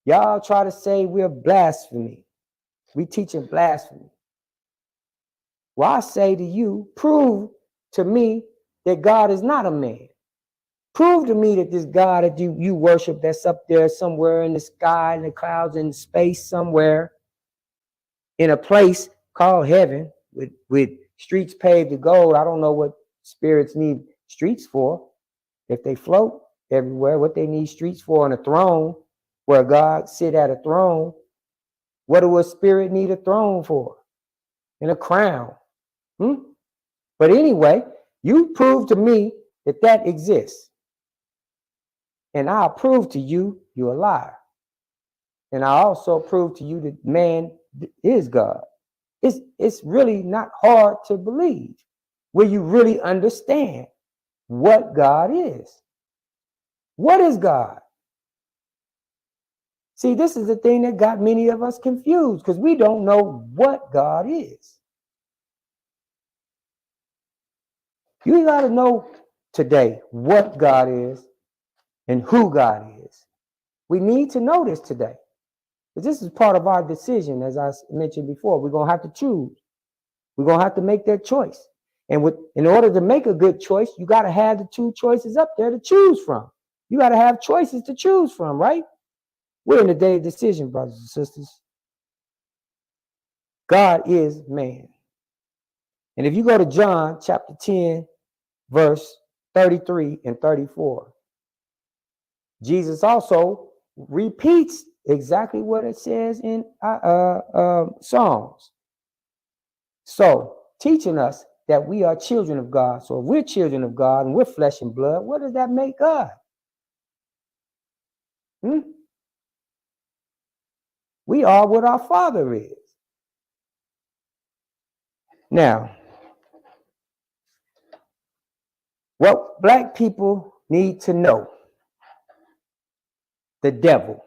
Y'all try to say we're blasphemy. We teaching blasphemy. Well, I say to you, prove to me that God is not a man. Prove to me that this God that you worship that's up there somewhere in the sky, in the clouds, in space somewhere, in a place called heaven with streets paved with gold. I don't know what spirits need streets for. If they float everywhere, what they need streets for, on a throne where God sit at a throne. What do a spirit need a throne for? And a crown. But anyway, you prove to me that exists. And I'll prove to you you're a liar. And I also prove to you that man is God. It's really not hard to believe when you really understand what God is. What is God? See, this is the thing that got many of us confused because we don't know what God is. You got to know today what God is and who God is. We need to know this today. But this is part of our decision, as I mentioned before. We're going to have to choose. We're going to have to make that choice. And in order to make a good choice, you got to have the two choices up there to choose from. You got to have choices to choose from, right? We're in the day of decision, brothers and sisters. God is man. And if you go to John chapter 10, verse 33 and 34, Jesus also repeats exactly what it says in Psalms. So, teaching us that we are children of God. So, if we're children of God and we're flesh and blood, what does that make God? We are what our Father is. Now, What black people need to know: the devil.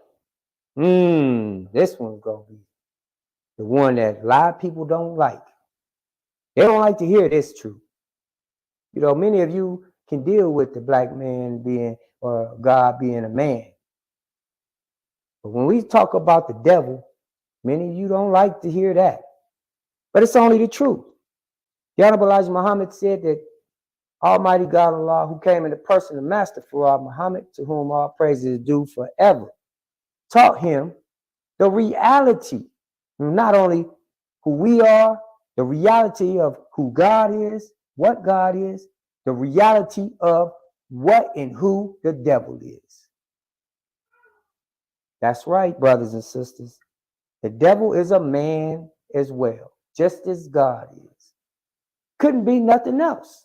This one's gonna be the one that a lot of people don't like. They don't like to hear this truth. You know, many of you can deal with the black man being, or God being a man. But when we talk about the devil, many of you don't like to hear that. But it's only the truth. The Honorable Elijah Muhammad said that Almighty God Allah, who came in the person of Master Fard Muhammad, to whom all praises is due forever, taught him the reality, not only who we are, the reality of who God is, what God is, the reality of what and who the devil is. That's right, brothers and sisters. The devil is a man as well, just as God is. Couldn't be nothing else.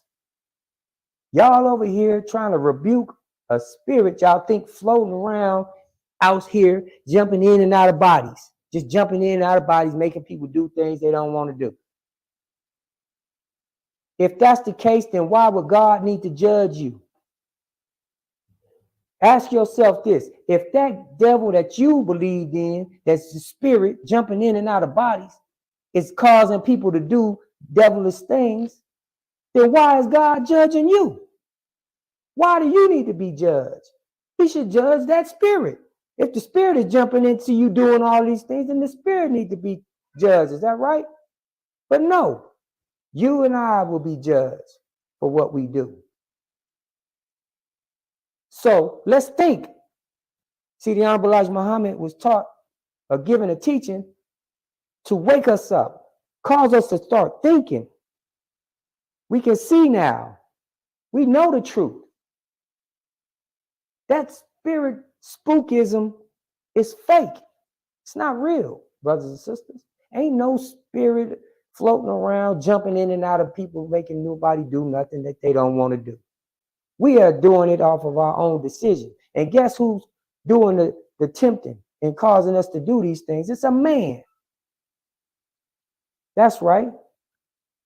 Y'all over here trying to rebuke a spirit y'all think floating around out here, jumping in and out of bodies, just jumping in and out of bodies, making people do things they don't want to do. If that's the case, then why would God need to judge you? Ask yourself this: if that devil that you believed in, that's the spirit jumping in and out of bodies, is causing people to do devilish things, then why is God judging you? Why do you need to be judged? He should judge that spirit. If the spirit is jumping into you doing all these things, then the spirit needs to be judged. Is that right? But no, you and I will be judged for what we do. So let's think. See, the Honorable Elijah Muhammad was taught or given a teaching to wake us up, cause us to start thinking. We can see now. We know the truth. That spirit spookism is fake. It's not real, brothers and sisters. Ain't no spirit floating around, jumping in and out of people, making nobody do nothing that they don't want to do. We are doing it off of our own decision. And guess who's doing the tempting and causing us to do these things? It's a man. That's right.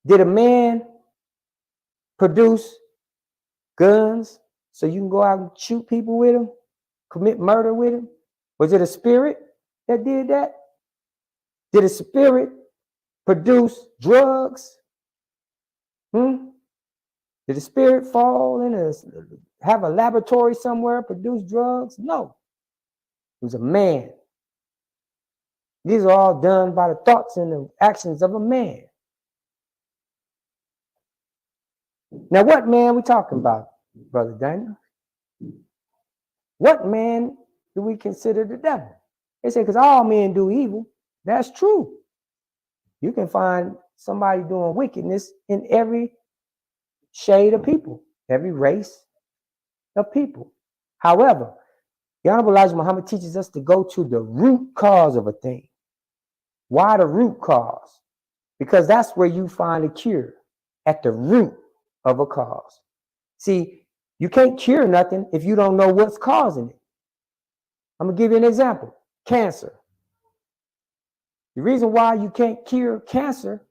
Did a man produce guns so you can go out and shoot people with them, commit murder with them? Was it a spirit that did that? Did a spirit produce drugs? Did the spirit fall in have a laboratory somewhere, produce drugs? No. It was a man. These are all done by the thoughts and the actions of a man. Now, what man we talking about, Brother Daniel? What man do we consider the devil? They say, because all men do evil. That's true. You can find somebody doing wickedness in every shade of people, every race of people. However, the Honorable Elijah Muhammad teaches us to go to the root cause of a thing. Why the root cause? Because that's where you find a cure, at the root of a cause. See, you can't cure nothing if you don't know what's causing it. I'm going to give you an example. Cancer. The reason why you can't cure cancer,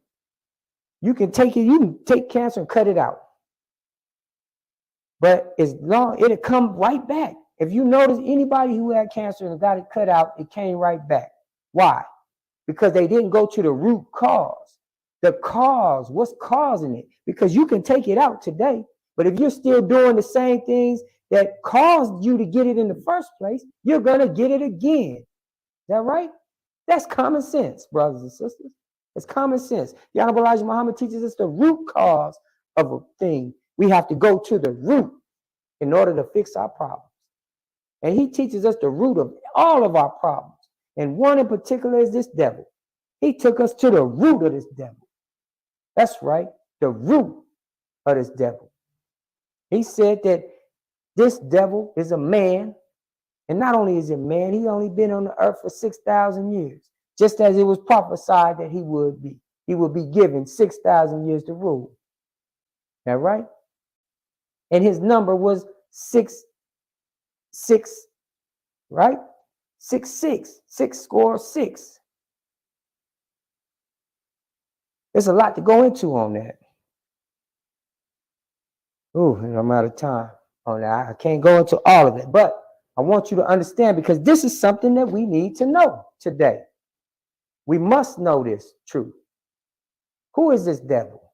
you can take cancer and cut it out. But as long, it'll come right back. If you notice anybody who had cancer and got it cut out, it came right back. Why? Because they didn't go to the root cause. The cause, what's causing it? Because you can take it out today, but if you're still doing the same things that caused you to get it in the first place, you're going to get it again. Is that right? That's common sense, brothers and sisters. It's common sense. The Honorable Elijah Muhammad teaches us the root cause of a thing. We have to go to the root in order to fix our problems. And he teaches us the root of all of our problems. And one in particular is this devil. He took us to the root of this devil. That's right, the root of this devil. He said that this devil is a man. And not only is he a man, he only been on the earth for 6,000 years, just as it was prophesied that he would be. He would be given 6,000 years to rule. That right? And his number was 666, right? 66, 666. There's a lot to go into on that. Ooh, and I'm out of time on that. I can't go into all of it, but I want you to understand, because this is something that we need to know today. We must know this truth. Who is this devil?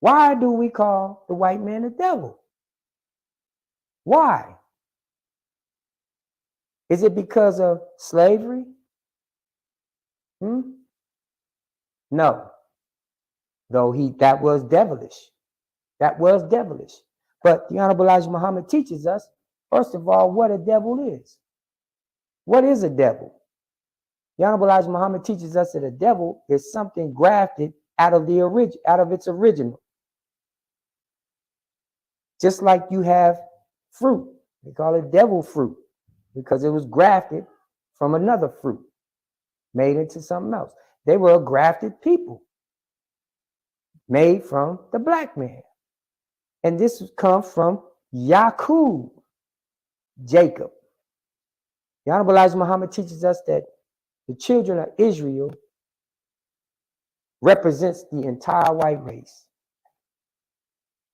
Why do we call the white man a devil? Why? Is it because of slavery? No. Though that was devilish. That was devilish. But the Honorable Elijah Muhammad teaches us, first of all, what a devil is. What is a devil? The Honorable Elijah Muhammad teaches us that a devil is something grafted out of its original. Just like you have fruit. They call it devil fruit because it was grafted from another fruit, made into something else. They were a grafted people, made from the black man. And this comes from Yaqub, Jacob. The Honorable Elijah Muhammad teaches us that the children of Israel represents the entire white race.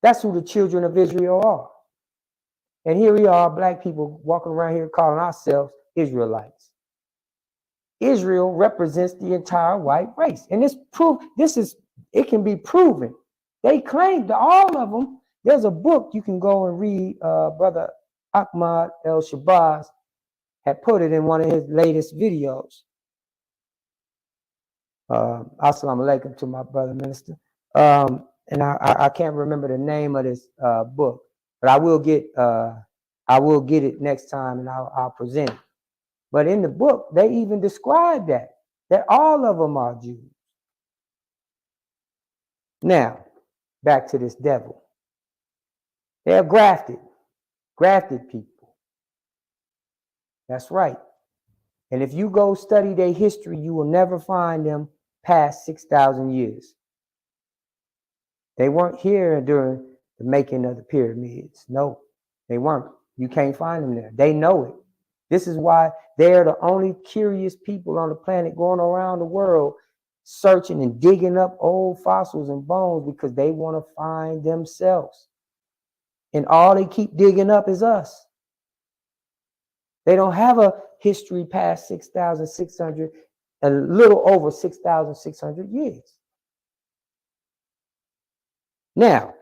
That's who the children of Israel are. And here we are, black people walking around here calling ourselves Israelites. Israel represents the entire white race. And it can be proven. They claim to all of them. There's a book you can go and read. Brother Ahmad El-Shabazz had put it in one of his latest videos. Assalamu alaikum to my brother minister. And I can't remember the name of this book, but I will get it next time, and I'll present it. But in the book, they even describe that all of them are Jews. Now, back to this devil. They're grafted people. That's right. And if you go study their history, you will never find them past 6,000 years. They weren't here during the making of the pyramids. No, they weren't. You can't find them there. They know it. This is why they're the only curious people on the planet going around the world searching and digging up old fossils and bones, because they want to find themselves. And all they keep digging up is us. They don't have a history past 6,600, a little over 6,600 years. Now,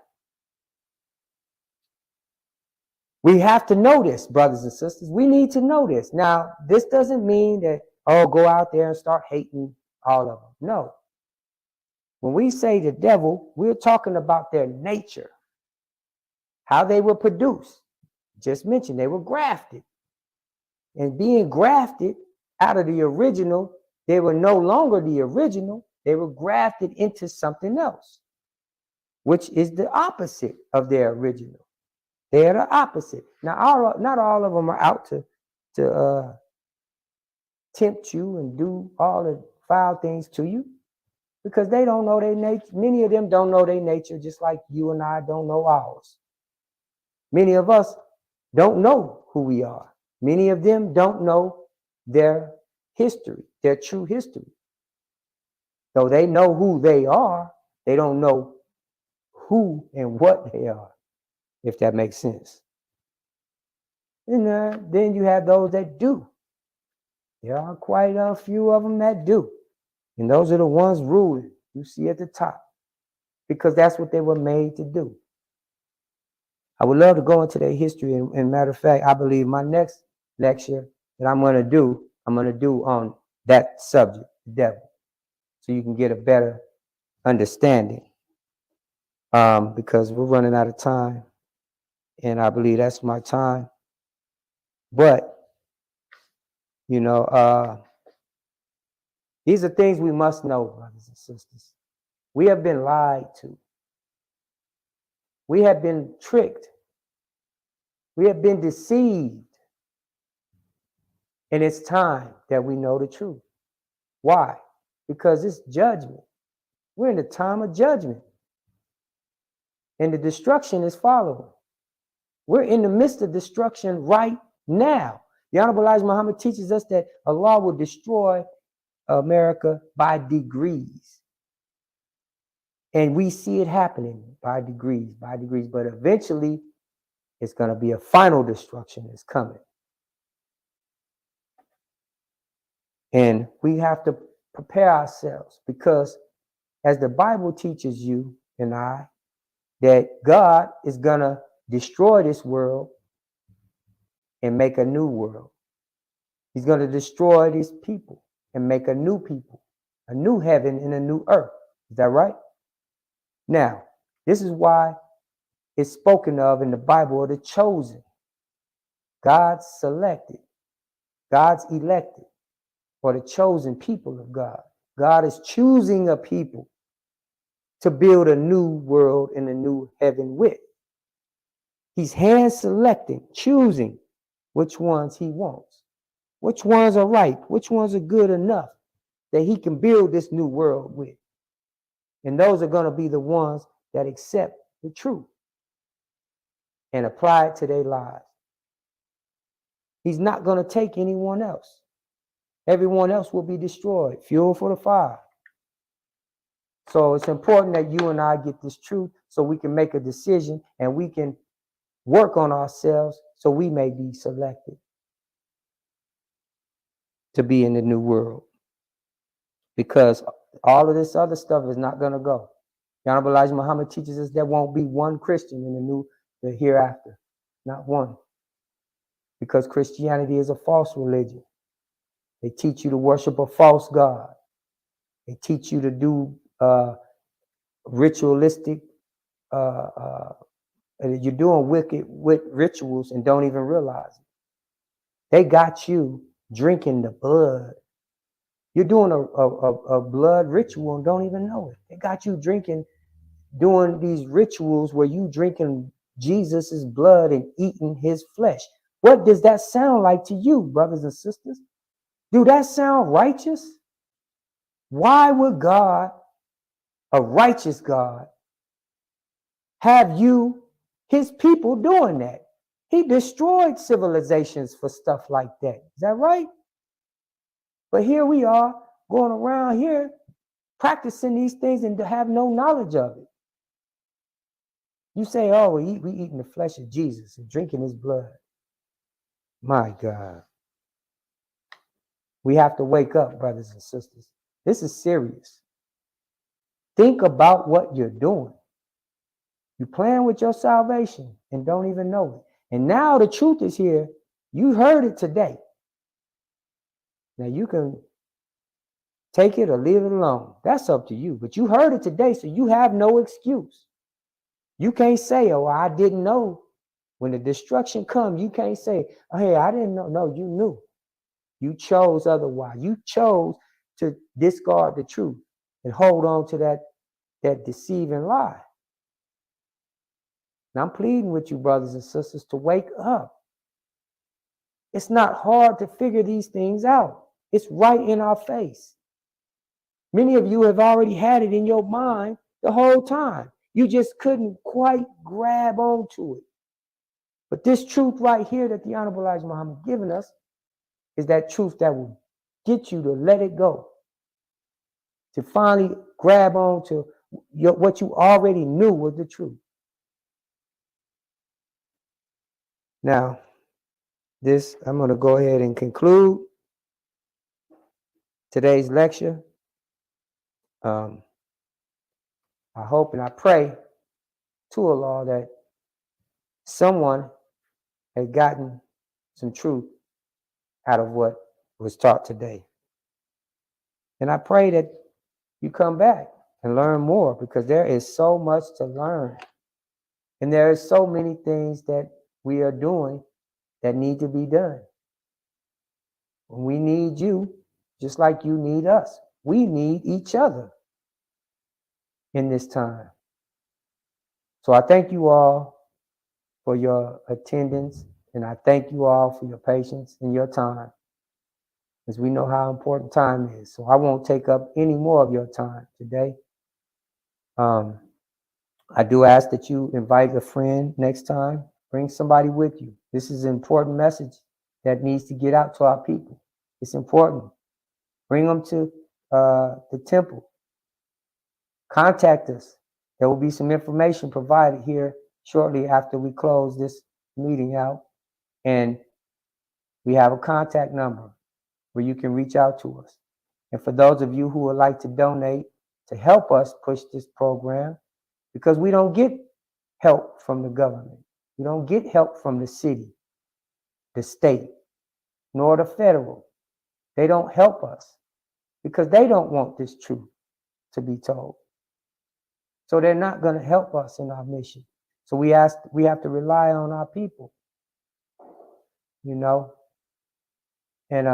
we have to know this, brothers and sisters. We need to know this. Now, this doesn't mean that, go out there and start hating all of them. No. When we say the devil, we're talking about their nature, how they were produced. Just mentioned they were grafted. And being grafted out of the original, they were no longer the original. They were grafted into something else, which is the opposite of their original. They're the opposite. Now, not all of them are out to tempt you and do all the foul things to you, because they don't know their nature. Many of them don't know their nature, just like you and I don't know ours. Many of us don't know who we are. Many of them don't know their history, their true history. Though they know who they are, they don't know who and what they are, if that makes sense. And then you have those that do. There are quite a few of them that do. And those are the ones ruling, you see at the top, because that's what they were made to do. I would love to go into their history. And matter of fact, I believe my next lecture that I'm going to do on that subject, the devil, so you can get a better understanding. Because we're running out of time, and I believe that's my time. But, these are things we must know, brothers and sisters. We have been lied to. We have been tricked. We have been deceived. And it's time that we know the truth. Why? Because it's judgment. We're in the time of judgment. And the destruction is following. We're in the midst of destruction right now. The Honorable Elijah Muhammad teaches us that Allah will destroy America by degrees. And we see it happening by degrees, but eventually it's going to be a final destruction that's coming. And we have to prepare ourselves, because as the Bible teaches you and I, that God is going to destroy this world and make a new world. He's going to destroy these people and make a new people, a new heaven and a new earth. Is that right? Now, this is why it's spoken of in the Bible, the chosen. God's selected, God's elected, or the chosen people of God. God is choosing a people to build a new world and a new heaven with. He's hand selecting, choosing which ones he wants, which ones are right, which ones are good enough that he can build this new world with. And those are going to be the ones that accept the truth and apply it to their lives. He's not going to take anyone else. Everyone else will be destroyed. Fuel for the fire. So it's important that you and I get this truth so we can make a decision and we can work on ourselves so we may be selected to be in the new world. Because all of this other stuff is not going to go. The Honorable Elijah Muhammad teaches us there won't be one Christian in the hereafter. Not one. Because Christianity is a false religion. They teach you to worship a false God. They teach you to do ritualistic, you're doing wicked rituals and don't even realize it. They got you drinking the blood. You're doing a blood ritual and don't even know it. They got you doing these rituals where you drinking Jesus's blood and eating his flesh. What does that sound like to you, brothers and sisters? Do that sound righteous? Why would God, a righteous God, have you, his people, doing that? He destroyed civilizations for stuff like that. Is that right? But here we are going around here practicing these things and to have no knowledge of it. You say, oh, we eating the flesh of Jesus and drinking his blood. My God. We have to wake up, brothers and sisters. This is serious. Think about what you're doing. You're playing with your salvation and don't even know it. And now the truth is here. You heard it today. Now you can take it or leave it alone. That's up to you. But you heard it today, so you have no excuse. You can't say, oh, I didn't know. When the destruction comes, you can't say, oh, hey, I didn't know. No, you knew. You chose otherwise. You chose to discard the truth and hold on to that deceiving lie. Now I'm pleading with you, brothers and sisters, to wake up. It's not hard to figure these things out. It's right in our face. Many of you have already had it in your mind the whole time. You just couldn't quite grab onto it. But this truth right here that the Honorable Elijah Muhammad given us is that truth that will get you to let it go, to finally grab on to what you already knew was the truth. Now, I'm going to go ahead and conclude today's lecture. I hope and I pray to Allah that someone has gotten some truth out of what was taught today. And I pray that you come back and learn more, because there is so much to learn. And there are so many things that we are doing that need to be done. We need you just like you need us. We need each other in this time. So I thank you all for your attendance, and I thank you all for your patience and your time, as we know how important time is. So I won't take up any more of your time today. I do ask that you invite a friend next time. Bring somebody with you. This is an important message that needs to get out to our people. It's important. Bring them to the temple. Contact us. There will be some information provided here shortly after we close this meeting out. And we have a contact number where you can reach out to us. And for those of you who would like to donate to help us push this program, because we don't get help from the government. We don't get help from the city, the state, nor the federal. They don't help us because they don't want this truth to be told. So they're not going to help us in our mission. So we have to rely on our people, you know. And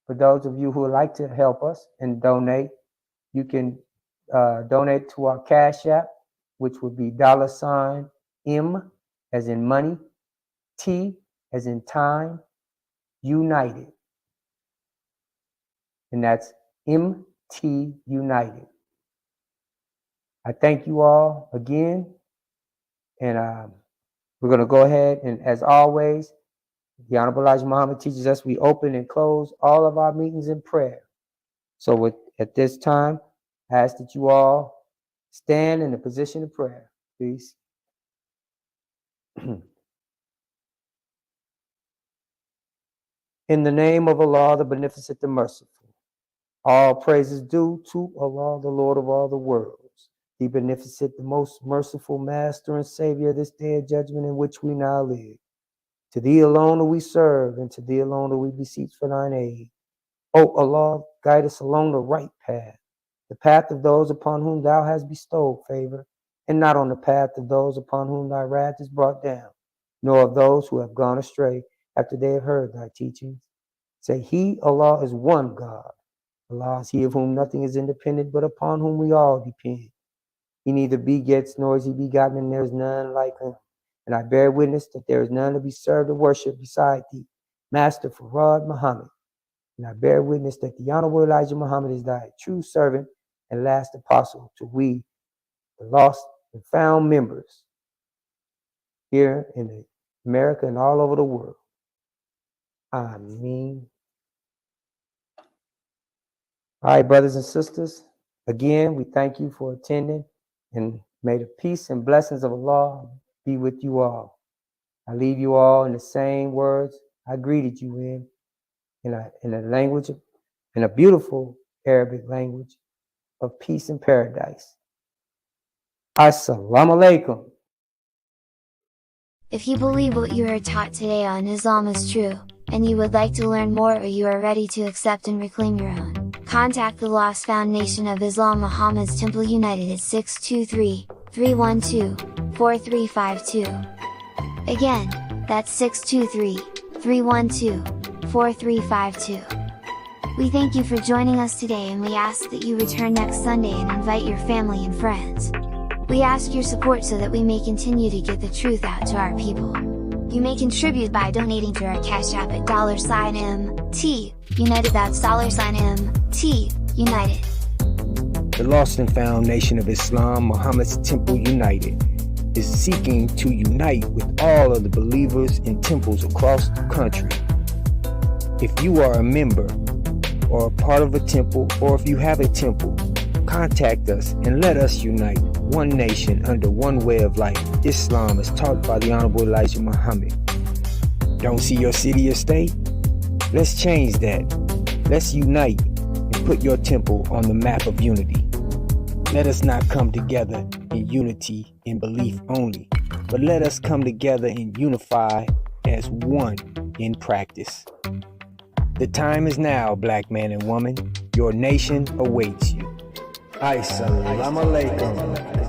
for those of you who would like to help us and donate, you can donate to our Cash App, which would be $M as in money, T as in time, United. And that's MT United. I thank you all again. And we're going to go ahead and, as always, the Honorable Elijah Muhammad teaches us we open and close all of our meetings in prayer. So at this time, I ask that you all stand in a position of prayer, please. In the name of Allah, the Beneficent, the Merciful, all praises due to Allah, the Lord of all the worlds, the Beneficent, the most merciful Master and Savior of this day of judgment in which we now live. To Thee alone do we serve, and to Thee alone do we beseech for Thine aid. O Allah, guide us along the right path, the path of those upon whom Thou hast bestowed favor, and not on the path of those upon whom Thy wrath is brought down, nor of those who have gone astray after they have heard Thy teachings. Say, He, Allah, is one God. Allah is He of whom nothing is independent, but upon whom we all depend. He neither begets nor is He begotten, and there is none like Him. And I bear witness that there is none to be served or worshipped beside Thee, Master Farad Muhammad. And I bear witness that the Honorable Elijah Muhammad is Thy true servant and last apostle to we, the lost and found members here in America and all over the world. Ameen. All right, brothers and sisters, again, we thank you for attending, and may the peace and blessings of Allah be with you all. I leave you all in the same words I greeted you in a language, in a beautiful Arabic language of peace and paradise. Assalamu alaikum. If you believe what you heard taught today on Islam is true, and you would like to learn more, or you are ready to accept and reclaim your own, contact the Lost Foundation of Islam Muhammad's Temple United at 623-312-4352. Again, that's 623-312-4352. We thank you for joining us today, and we ask that you return next Sunday and invite your family and friends. We ask your support so that we may continue to get the truth out to our people. You may contribute by donating to our Cash App at $MT United. That's $MT United. The Lost and Found Nation of Islam, Muhammad's Temple United, is seeking to unite with all of the believers in temples across the country. If you are a member or a part of a temple, or if you have a temple, contact us and let us unite one nation under one way of life, Islam as taught by the Honorable Elijah Muhammad. Don't see your city or state? Let's change that. Let's unite and put your temple on the map of unity. Let us not come together in unity in belief only, but let us come together and unify as one in practice. The time is now, black man and woman. Your nation awaits you. Assalamu alaikum.